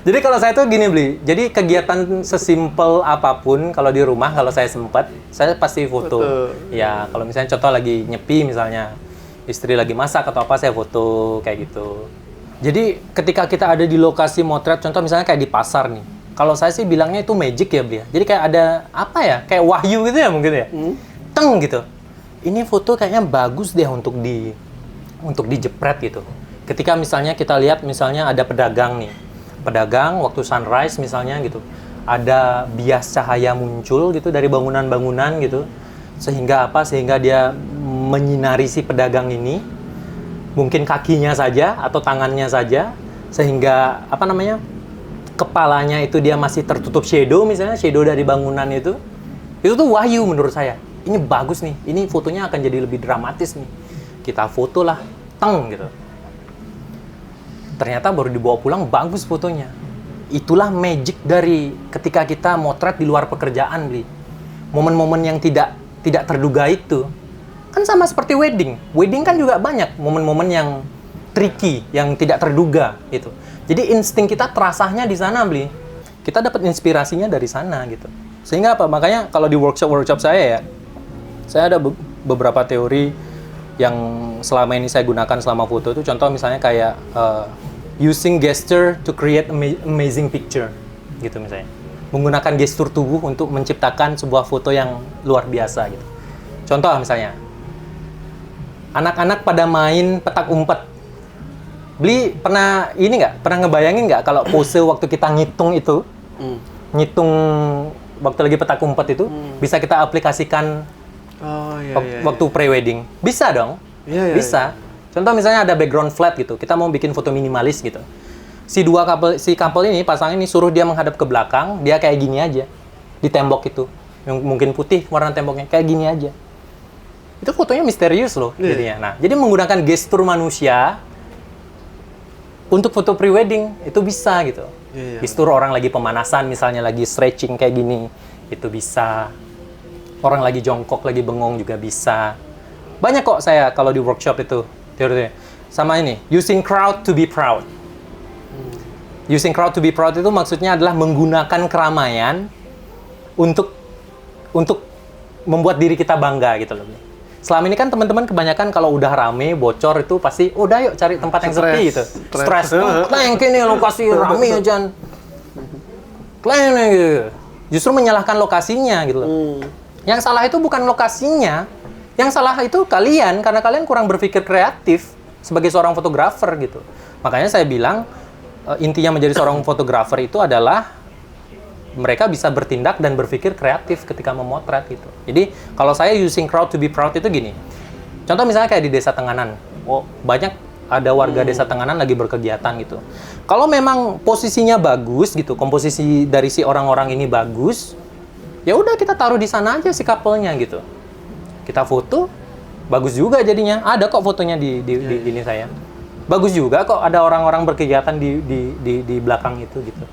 Jadi kalau saya tuh gini, Bli. Jadi kegiatan sesimpel apapun, kalau di rumah, kalau saya sempat, saya pasti foto. Ya, kalau misalnya contoh lagi nyepi misalnya, istri lagi masak atau apa, saya foto kayak gitu. Jadi ketika kita ada di lokasi motret, contoh misalnya kayak di pasar nih. Kalau saya sih bilangnya itu magic ya, Bli. Jadi kayak ada apa ya? Kayak wahyu gitu ya mungkin ya. Teng gitu. Ini foto kayaknya bagus deh untuk dijepret gitu. Ketika misalnya kita lihat misalnya ada pedagang nih. Pedagang waktu sunrise misalnya gitu. Ada bias cahaya muncul gitu dari bangunan-bangunan gitu. Sehingga apa? Sehingga dia menyinari si pedagang ini. Mungkin kakinya saja atau tangannya saja, sehingga apa namanya, kepalanya itu dia masih tertutup shadow, misalnya shadow dari bangunan itu tuh wahyu menurut saya. Ini bagus nih, ini fotonya akan jadi lebih dramatis nih. Kita foto lah, teng gitu. Ternyata baru dibawa pulang bagus fotonya. Itulah magic dari ketika kita motret di luar pekerjaan, Bli. Momen-momen yang tidak terduga itu. Kan sama seperti wedding. Wedding kan juga banyak momen-momen yang tricky, yang tidak terduga gitu. Jadi insting kita terasanya di sana, Bli. Kita dapat inspirasinya dari sana gitu. Sehingga apa? Makanya kalau di workshop saya ya, saya ada beberapa teori yang selama ini saya gunakan selama foto itu. Contoh misalnya kayak using gesture to create amazing picture gitu misalnya. Menggunakan gestur tubuh untuk menciptakan sebuah foto yang luar biasa gitu. Contoh misalnya, anak-anak pada main petak umpet. Bli pernah ini nggak? Pernah ngebayangin nggak kalau pose waktu kita ngitung itu, ngitung waktu lagi petak umpet itu, bisa kita aplikasikan waktu pre-wedding? Bisa dong, bisa. Contoh misalnya ada background flat gitu, kita mau bikin foto minimalis gitu. Si couple ini, pasangan ini suruh dia menghadap ke belakang, dia kayak gini aja di tembok itu, yang mungkin putih warna temboknya, kayak gini aja. itu fotonya misterius loh jadinya. Nah, jadi menggunakan gestur manusia untuk foto prewedding itu bisa gitu. Gestur orang lagi pemanasan, misalnya lagi stretching kayak gini, itu bisa. Orang lagi jongkok, lagi bengong juga bisa. Banyak kok saya kalau di workshop itu teori-teori. Sama ini, using crowd to be proud. Using crowd to be proud itu maksudnya adalah menggunakan keramaian untuk membuat diri kita bangga gitu loh. Selama ini kan teman-teman kebanyakan kalau udah rame, bocor itu pasti udah yuk cari tempat yang sepi gitu. Stres. Kleng ini lokasi rame aja. Kleng gitu. Justru menyalahkan lokasinya gitu loh. Yang salah itu bukan lokasinya. Yang salah itu kalian karena kalian kurang berpikir kreatif sebagai seorang fotografer gitu. Makanya saya bilang intinya menjadi seorang fotografer itu adalah mereka bisa bertindak dan berpikir kreatif ketika memotret gitu. Jadi kalau saya using crowd to be proud itu gini. Contoh misalnya kayak di Desa Tenganan. Oh, banyak ada warga Desa Tenganan lagi berkegiatan gitu. Kalau memang posisinya bagus gitu, komposisi dari si orang-orang ini bagus, ya udah kita taruh di sana aja si couple-nya gitu. Kita foto, bagus juga jadinya. Ada kok fotonya di ini saya. Bagus juga kok ada orang-orang berkegiatan di belakang itu gitu.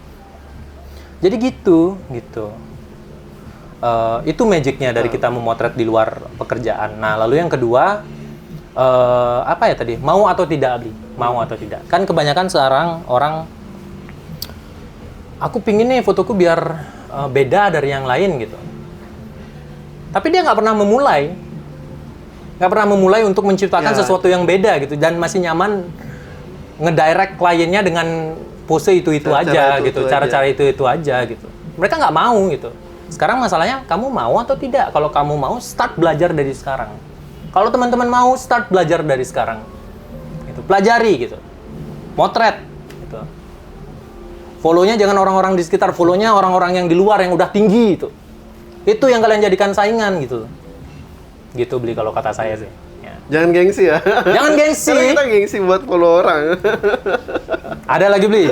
Jadi gitu. Itu magicnya dari kita memotret di luar pekerjaan. Nah, lalu yang kedua, apa ya tadi? Mau atau tidak, Bli? Mau atau tidak? Kan kebanyakan sekarang orang, aku pingin nih fotoku biar beda dari yang lain gitu. Tapi dia nggak pernah memulai untuk menciptakan sesuatu yang beda gitu. Dan masih nyaman ngedirect kliennya dengan pose itu aja gitu, cara-cara itu aja gitu. Mereka nggak mau gitu. Sekarang masalahnya kamu mau atau tidak? Kalau kamu mau, start belajar dari sekarang. Kalau teman-teman mau, start belajar dari sekarang. Gitu. Pelajari gitu. Motret gitu. Follow-nya jangan orang-orang di sekitar, follow-nya orang-orang yang di luar yang udah tinggi gitu. Itu yang kalian jadikan saingan gitu. Gitu Bli kalau kata saya sih. Jangan gengsi ya. Jangan gengsi. Karena kita gengsi buat follow orang. Ada lagi Bli.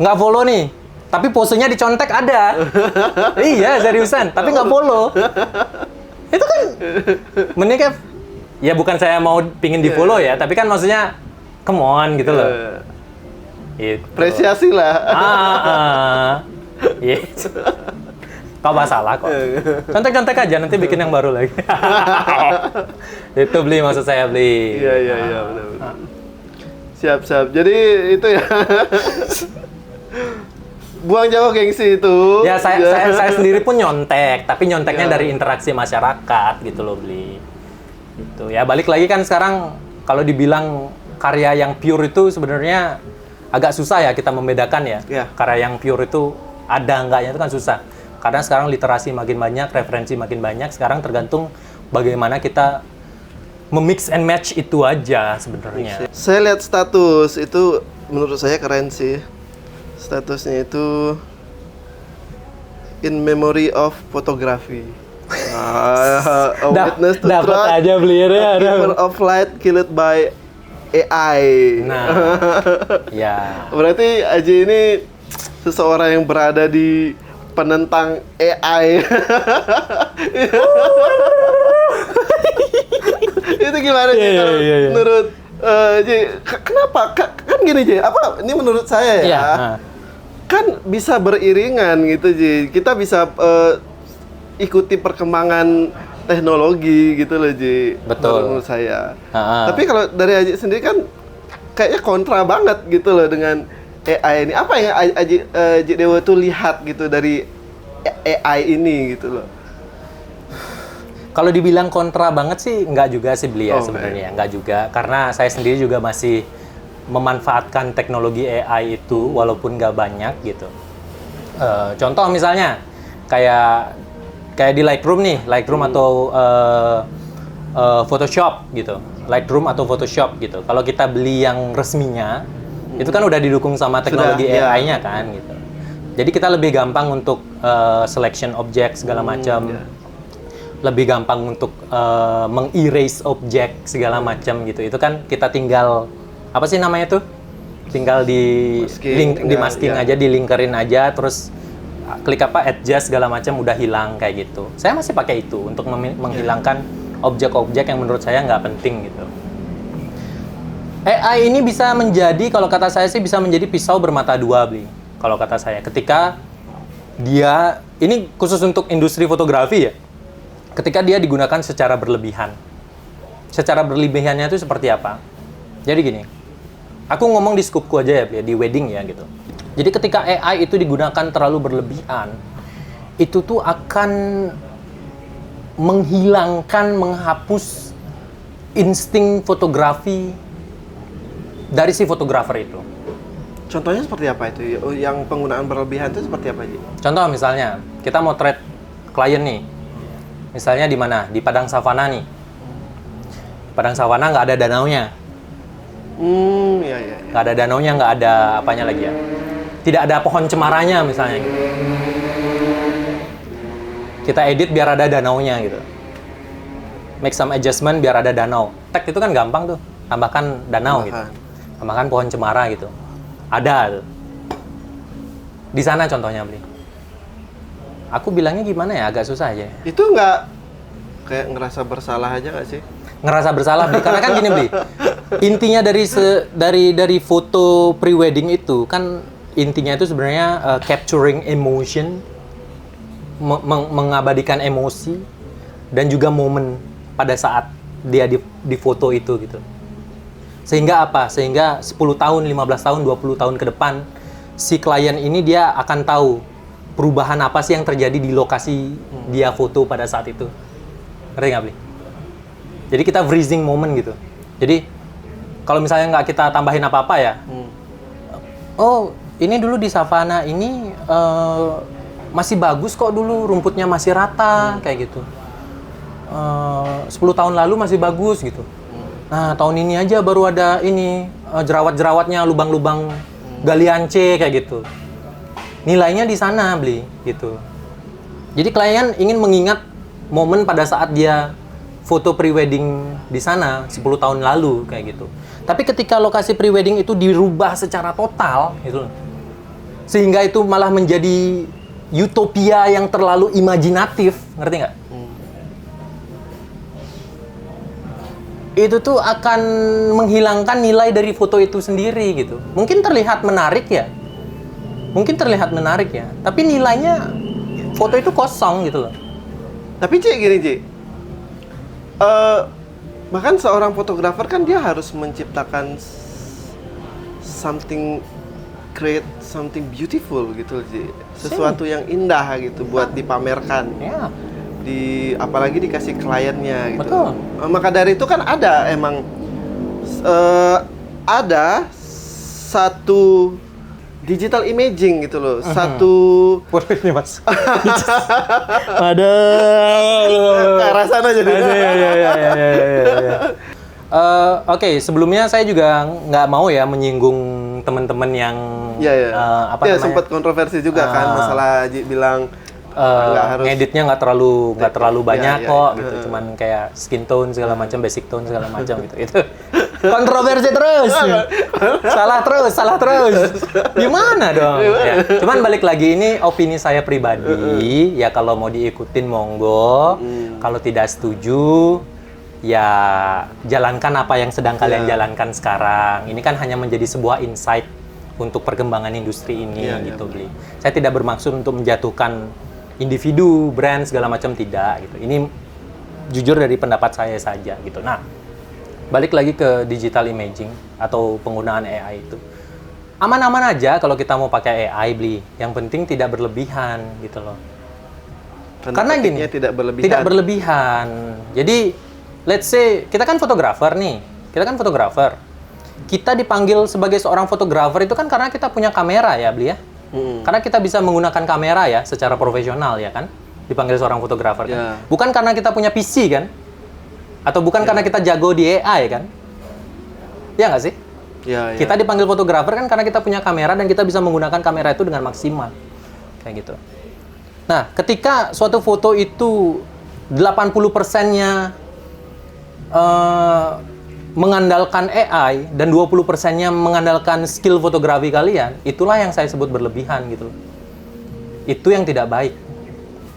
Nggak follow nih, tapi posenya dicontek ada. Iya seriusan, tapi nggak follow. Itu kan menikah. Ya bukan saya mau pingin di follow ya, tapi kan maksudnya come on gitu loh. Gitu. Apresiasi lah. Gitu. Kau masalah kok. Contek-contek aja, nanti bikin yang baru lagi. Itu Bli, maksud saya Bli. Iya, benar. Siap. Jadi itu ya. Buang jauh gengsi itu. Ya, saya sendiri pun nyontek, tapi nyonteknya dari interaksi masyarakat gitu loh Bli. Gitu. Ya, balik lagi kan sekarang kalau dibilang karya yang pure itu sebenarnya agak susah ya kita membedakan ya. Karya yang pure itu ada enggaknya itu kan susah. Karena sekarang literasi makin banyak, referensi makin banyak. Sekarang tergantung bagaimana kita memix and match itu aja sebenarnya. Saya lihat status itu menurut saya keren sih. Statusnya itu in memory of photography. A witness to dapat aja Bli ya. Keeper of light killed by AI. Nah, ya. Berarti Aji ini seseorang yang berada di penentang AI. Itu gimana sih menurut Ji? Kenapa? Kan gini Ji, apa ini menurut saya ya? Kan bisa beriringan gitu Ji. Kita bisa ikuti perkembangan teknologi gitu loh Ji. Betul. Menurut saya. Tapi kalau dari Aji sendiri kan kayaknya kontra banget gitu loh dengan AI ini. Apa yang Aji Dewo tuh lihat gitu dari AI ini gitu loh? Kalau dibilang kontra banget sih enggak juga sih Bli ya sebenarnya. Enggak juga, karena saya sendiri juga masih memanfaatkan teknologi AI itu walaupun nggak banyak gitu. Contoh misalnya kayak di Lightroom nih, atau Photoshop gitu. Lightroom atau Photoshop gitu. Kalau kita beli yang resminya, itu kan udah didukung sama teknologi AI-nya kan gitu. Jadi kita lebih gampang untuk selection objek segala macam. Lebih gampang untuk meng-erase objek segala macam gitu. Itu kan kita tinggal apa sih namanya tuh? Tinggal di masking aja, di linkerin aja, terus klik apa adjust segala macam udah hilang kayak gitu. Saya masih pakai itu untuk menghilangkan objek-objek yang menurut saya nggak penting gitu. AI ini bisa menjadi, kalau kata saya sih bisa menjadi pisau bermata dua, Bli. Kalau kata saya, ketika dia, ini khusus untuk industri fotografi ya, ketika dia digunakan secara berlebihan. Secara berlebihannya itu seperti apa? Jadi gini, aku ngomong di skupku aja ya, Bli, di wedding ya gitu. Jadi ketika AI itu digunakan terlalu berlebihan, itu tuh akan menghilangkan, menghapus insting fotografi dari si fotografer itu. Contohnya seperti apa itu? Yang penggunaan berlebihan itu seperti apa, Ji? Contoh misalnya, kita mau trade klien nih. Misalnya di mana? Di Padang Savana nih. Padang Savana nggak ada danaunya. Iya, iya. Nggak ada danaunya, nggak ada apanya lagi ya. Tidak ada pohon cemaranya misalnya. Kita edit biar ada danaunya gitu. Make some adjustment biar ada danau. Tag itu kan gampang tuh. Tambahkan danau gitu. Tambahkan pohon cemara gitu. Ada tuh. Di sana contohnya, Bli. Aku bilangnya gimana ya, agak susah aja. Itu nggak kayak ngerasa bersalah aja nggak sih? Ngerasa bersalah, Bli. Karena kan gini, Bli. Intinya dari foto pre-wedding itu kan intinya itu sebenarnya capturing emotion, mengabadikan emosi dan juga momen pada saat dia di foto itu gitu. Sehingga apa? Sehingga 10 tahun, 15 tahun, 20 tahun ke depan si klien ini dia akan tahu perubahan apa sih yang terjadi di lokasi dia foto pada saat itu. Ngerti nggak, Bli? Jadi kita freezing moment gitu. Jadi kalau misalnya nggak kita tambahin apa-apa ya, oh ini dulu di savana ini masih bagus kok dulu, rumputnya masih rata kayak gitu. 10 tahun lalu masih bagus gitu. Nah tahun ini aja baru ada ini jerawat-jerawatnya, lubang-lubang galian C kayak gitu. Nilainya di sana, Bli, gitu. Jadi klien ingin mengingat momen pada saat dia foto pre-wedding di sana 10 tahun lalu kayak gitu. Tapi ketika lokasi pre-wedding itu dirubah secara total gitu loh. Sehingga itu malah menjadi utopia yang terlalu imajinatif, ngerti nggak? Itu tuh akan menghilangkan nilai dari foto itu sendiri gitu. Mungkin terlihat menarik ya. Tapi nilainya foto itu kosong gitu loh. Tapi Ci, gini Ci, bahkan seorang fotografer kan dia harus menciptakan create something beautiful gitu Ci. Sesuatu yang indah gitu buat dipamerkan. Ya. Apalagi dikasih kliennya gitu. Betul. Maka dari itu kan ada emang ada satu digital imaging gitu loh. Satu Ini Mas. Ada. ke arah sana jadi. Oke, sebelumnya saya juga nggak mau ya menyinggung teman-teman yang apa namanya? Sempat kontroversi juga kan masalah bilang nggak harus ngeditnya nggak terlalu banyak kok gitu, cuman kayak skin tone segala macam, basic tone segala macam gitu. Itu kontroversi terus. salah terus. Gimana dong? Ya. Cuman balik lagi, ini opini saya pribadi, ya kalau mau diikutin monggo, kalau tidak setuju ya jalankan apa yang sedang kalian jalankan sekarang. Ini kan hanya menjadi sebuah insight untuk perkembangan industri ini gitu, Bli. Saya tidak bermaksud untuk menjatuhkan individu, brand segala macam, tidak gitu. Ini jujur dari pendapat saya saja gitu. Nah, balik lagi ke digital imaging atau penggunaan AI itu. Aman-aman aja kalau kita mau pakai AI, Bli. Yang penting tidak berlebihan gitu loh. Karena gini, tidak berlebihan. Jadi, let's say kita kan fotografer nih. Kita dipanggil sebagai seorang fotografer itu kan karena kita punya kamera ya, Bli ya. Karena kita bisa menggunakan kamera ya secara profesional ya kan. Dipanggil seorang fotografer kan. Bukan karena kita punya PC kan. Atau bukan karena kita jago di AI kan. Iya nggak sih? Kita dipanggil fotografer kan karena kita punya kamera dan kita bisa menggunakan kamera itu dengan maksimal. Kayak gitu. Nah, ketika suatu foto itu 80%-nya mengandalkan AI dan 20%-nya mengandalkan skill fotografi kalian, itulah yang saya sebut berlebihan gitu. Itu yang tidak baik.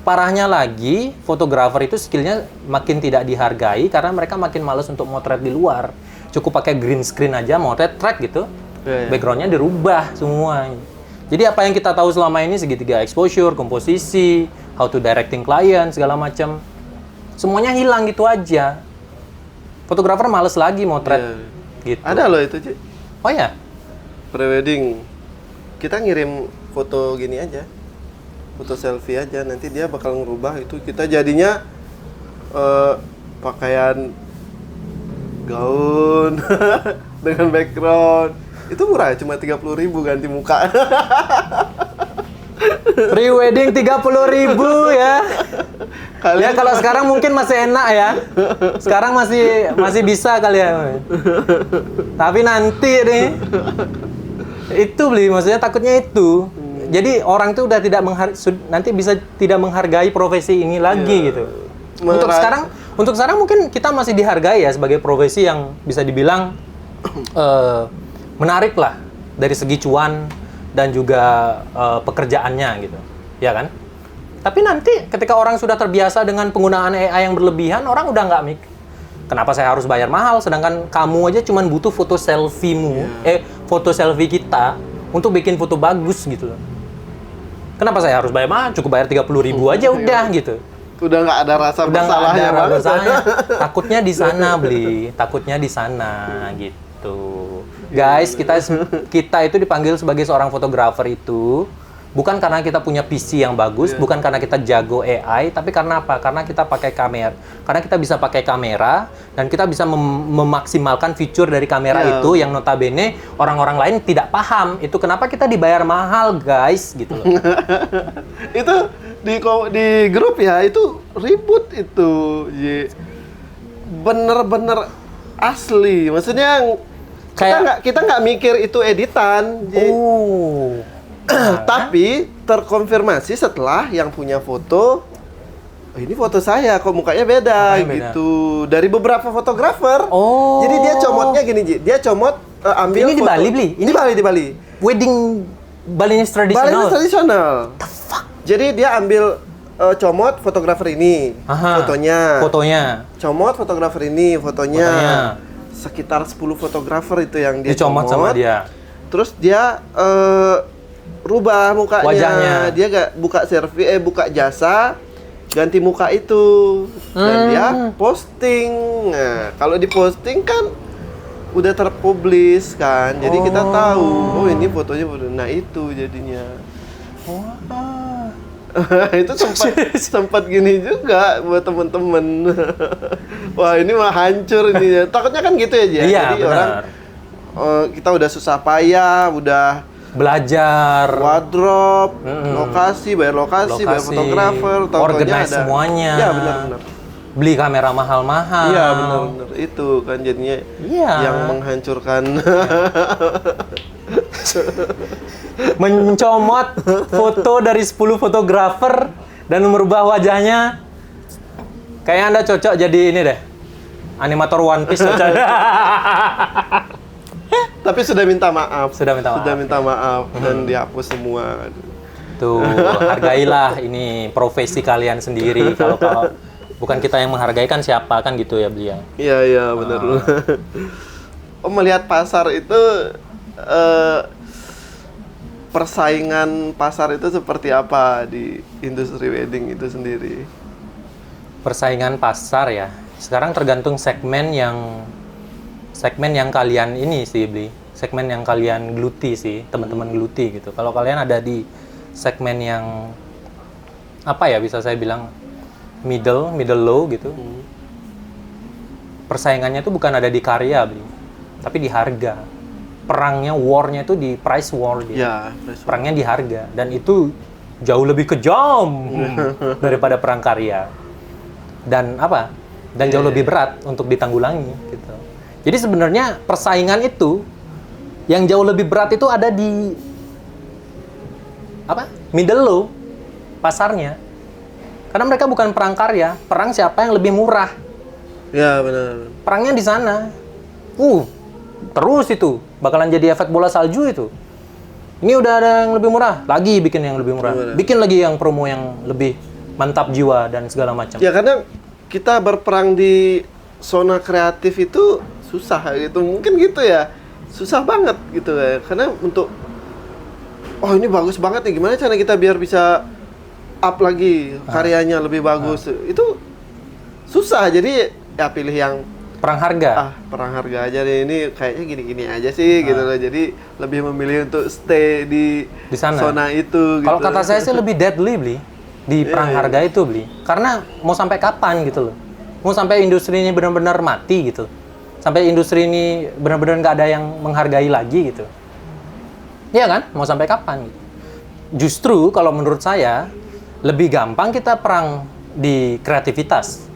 parahnya lagi, fotografer itu skillnya makin tidak dihargai karena mereka makin males untuk motret di luar. Cukup pakai green screen aja, motret track gitu. Backgroundnya dirubah semua. Jadi apa yang kita tahu selama ini segitiga exposure, komposisi, how to directing client, segala macam, semuanya hilang gitu aja. Fotografer males lagi motret. Gitu. Ada loh itu, Ci. Oh ya? Prewedding. Kita ngirim foto gini aja. Foto selfie aja, nanti dia bakal ngerubah itu. Kita jadinya pakaian gaun dengan background. Itu murah ya, cuma 30.000 ganti muka. Pre-wedding 30.000 ya. Ya kalau sekarang mungkin masih enak ya. Sekarang masih bisa kali ya. Tapi nanti nih itu maksudnya takutnya itu. Jadi orang itu udah nanti bisa tidak menghargai profesi ini lagi gitu. Untuk sekarang mungkin kita masih dihargai ya sebagai profesi yang bisa dibilang menarik lah dari segi cuan dan juga pekerjaannya gitu, ya kan? Tapi nanti ketika orang sudah terbiasa dengan penggunaan AI yang berlebihan, orang udah nggak mikir, kenapa saya harus bayar mahal, sedangkan kamu aja cuma butuh foto selfie-mu, foto selfie kita untuk bikin foto bagus gitu loh. Kenapa saya harus bayar mahal? Cukup bayar 30.000 aja udah gitu. Udah nggak ada rasa bersalahnya banget. Takutnya di sana takutnya di sana gitu. Guys, kita itu dipanggil sebagai seorang fotografer itu bukan karena kita punya PC yang bagus, bukan karena kita jago AI, tapi karena apa? Karena kita pakai kamera. Karena kita bisa pakai kamera dan kita bisa memaksimalkan fitur dari kamera itu yang notabene orang-orang lain tidak paham. Itu kenapa kita dibayar mahal, guys, gitu loh. Itu di grup ya, itu ribut itu. Bener-bener asli. Maksudnya kita nggak mikir itu editan. Tapi terkonfirmasi setelah yang punya foto, ini foto saya kok mukanya beda gitu. Dari beberapa fotografer. Jadi dia comotnya gini, Ji. Dia comot ambil ini foto. Di Bali, Bli? Di Bali. Wedding Balinese tradisional. Balinese tradisional. The fuck? Jadi dia ambil comot fotografer ini, fotonya. Comot fotografer ini, fotonya. Sekitar 10 fotografer itu yang dia dicomot sama dia. Terus dia rubah mukanya. Wajahnya. Dia gak buka jasa, ganti muka itu. Dan dia posting. Nah, kalau diposting kan udah terpublish kan. Jadi kita tahu, oh ini fotonya. Nah, itu jadinya. Itu sempat gini juga buat temen-temen. Wah, ini mah hancur ini ya. Takutnya kan gitu ya, Ji. Iya, jadi benar. orang kita udah susah payah, udah belajar, wardrobe, bayar lokasi, bayar fotografer, organize semuanya. Iya, benar. Beli kamera mahal-mahal. Iya, benar. Itu kan jadinya yang menghancurkan. Mencomot foto dari 10 fotografer dan merubah wajahnya. Kayaknya Anda cocok jadi ini deh, animator One Piece. Tapi sudah minta maaf. Sudah minta maaf dan dihapus semua. Tuh, hargailah ini profesi kalian sendiri. Kalau bukan kita yang menghargai kan siapa kan gitu ya, beliau. Iya, benar. Melihat pasar itu persaingan pasar itu seperti apa di industri wedding itu sendiri? Persaingan pasar ya. Sekarang tergantung segmen yang kalian ini sih, Bli. Segmen yang kalian geluti sih, teman-teman geluti gitu. Kalau kalian ada di segmen yang apa ya, bisa saya bilang middle low gitu. Persaingannya itu bukan ada di karya, Bli, tapi di harga. War-nya itu di price war gitu. Ya, perangnya di harga, dan itu jauh lebih kejam daripada perang karya. Dan jauh lebih berat untuk ditanggulangi gitu. Jadi sebenarnya persaingan itu yang jauh lebih berat itu ada di middle low pasarnya. Karena mereka bukan perang karya, perang siapa yang lebih murah. Ya, benar. Perangnya di sana. Terus itu bakalan jadi efek bola salju itu. Ini udah ada yang lebih murah, lagi bikin yang lebih murah. Bikin lagi yang promo yang lebih mantap jiwa dan segala macam. Ya karena kita berperang di zona kreatif itu susah gitu, mungkin gitu ya, susah banget gitu ya. Karena untuk ini bagus banget nih, gimana cara kita biar bisa up lagi karyanya lebih bagus, itu susah. Jadi ya pilih yang Perang harga. perang harga aja deh, ini kayaknya gini-gini aja sih gitu loh. Jadi lebih memilih untuk stay di sana. zona itu gitu. Kalau kata saya sih lebih deadly beli di perang harga itu beli. Karena mau sampai kapan gitu loh. Mau sampai industri ini benar-benar mati gitu. Sampai industri ini benar-benar nggak ada yang menghargai lagi gitu. Iya kan? Mau sampai kapan gitu. Justru kalau menurut saya lebih gampang kita perang di kreativitas.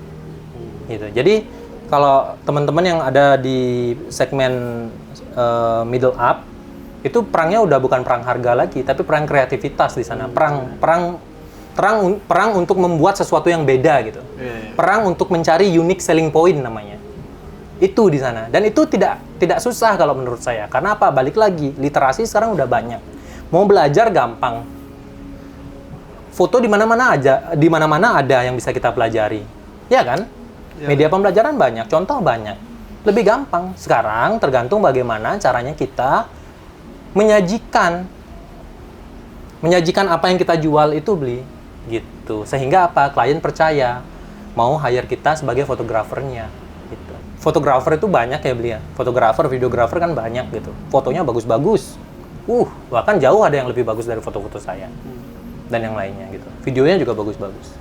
Gitu. Jadi kalau teman-teman yang ada di segmen middle up, itu perangnya udah bukan perang harga lagi, tapi perang kreativitas di sana. Perang untuk membuat sesuatu yang beda gitu. Perang untuk mencari unique selling point namanya. Itu di sana. Dan itu tidak susah kalau menurut saya. Karena apa? Balik lagi, literasi sekarang udah banyak. Mau belajar gampang. Foto di mana-mana ada yang bisa kita pelajari. Ya kan? Media pembelajaran banyak, contoh banyak. Lebih gampang. Sekarang tergantung bagaimana caranya kita menyajikan apa yang kita jual itu beli gitu. Sehingga apa? Klien percaya mau hire kita sebagai fotografernya gitu. Fotografer itu banyak ya beli ya. Fotografer, videografer kan banyak gitu. Fotonya bagus-bagus. Bahkan jauh ada yang lebih bagus dari foto-foto saya. Dan yang lainnya gitu. Videonya juga bagus-bagus.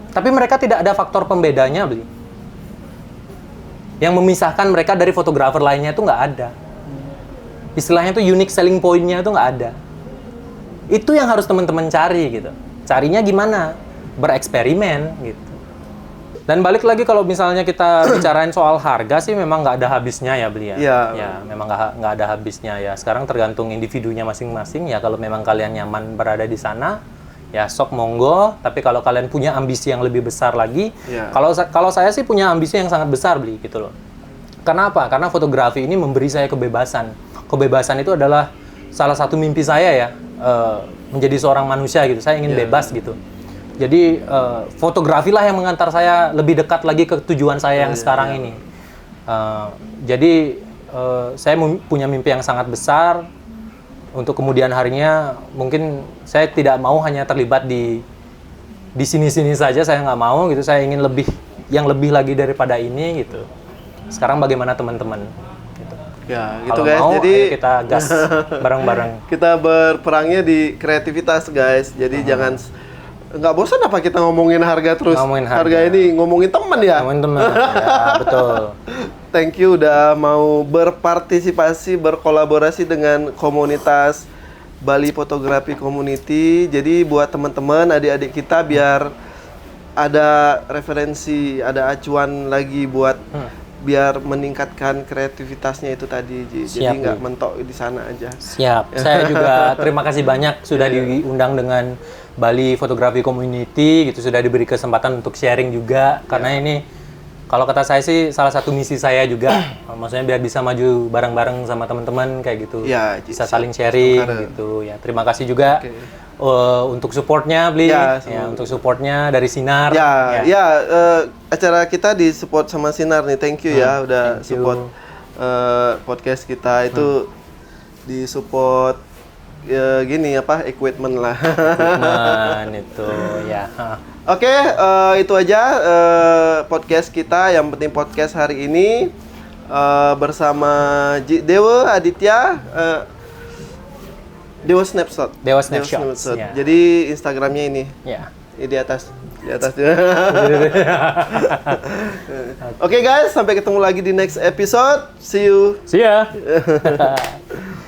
Tapi mereka tidak ada faktor pembedanya, beli. Yang memisahkan mereka dari fotografer lainnya itu nggak ada. Istilahnya itu unique selling point-nya itu nggak ada. Itu yang harus teman-teman cari gitu. Carinya gimana? Bereksperimen gitu. Dan balik lagi kalau misalnya kita bicarain soal harga sih memang nggak ada habisnya ya beli ya. Iya. Ya memang nggak ada habisnya ya. Sekarang tergantung individunya masing-masing ya. Kalau memang kalian nyaman berada di sana, ya sok monggo, tapi kalau kalian punya ambisi yang lebih besar lagi, kalau saya sih punya ambisi yang sangat besar beli gitu loh. Karena apa? Karena fotografi ini memberi saya kebebasan. Kebebasan itu adalah salah satu mimpi saya ya, menjadi seorang manusia gitu. Saya ingin bebas gitu. Jadi fotografi lah yang mengantar saya lebih dekat lagi ke tujuan saya yang sekarang ini. Jadi saya punya mimpi yang sangat besar. Untuk kemudian harinya mungkin saya tidak mau hanya terlibat di sini-sini saja, saya nggak mau gitu. Saya ingin yang lebih lagi daripada ini gitu. Sekarang bagaimana teman-teman? Gitu. Ya gitu Kalau guys, mau, jadi ayo kita gas bareng-bareng. Kita berperangnya di kreativitas guys. Jadi jangan nggak bosan apa kita ngomongin harga terus. Ngomongin harga ini ngomongin teman ya. Ngomongin teman. Ya, betul. Thank you udah mau berpartisipasi, berkolaborasi dengan komunitas Bali Photography Community. Jadi buat teman-teman, adik-adik kita biar ada referensi, ada acuan lagi buat biar meningkatkan kreativitasnya itu tadi. Jadi nggak mentok di sana aja. Siap. Saya juga terima kasih banyak sudah diundang dengan Bali Photography Community gitu, sudah diberi kesempatan untuk sharing juga karena ini kalau kata saya sih salah satu misi saya juga, maksudnya biar bisa maju bareng-bareng sama teman-teman kayak gitu, bisa saling sharing gitu. Ya terima kasih juga untuk supportnya, Bli. Ya, untuk supportnya dari Sinar. Acara kita disupport sama Sinar nih, thank you ya udah support podcast kita itu disupport gini equipment lah. Equipment itu ya. Oke, itu aja podcast kita. Yang penting podcast hari ini bersama Dewa Aditya, Dewa Snapshot. Dewa Snapshot. Ya. Jadi Instagramnya ini. Ya. Di atas. Oke guys, sampai ketemu lagi di next episode. See you. See ya.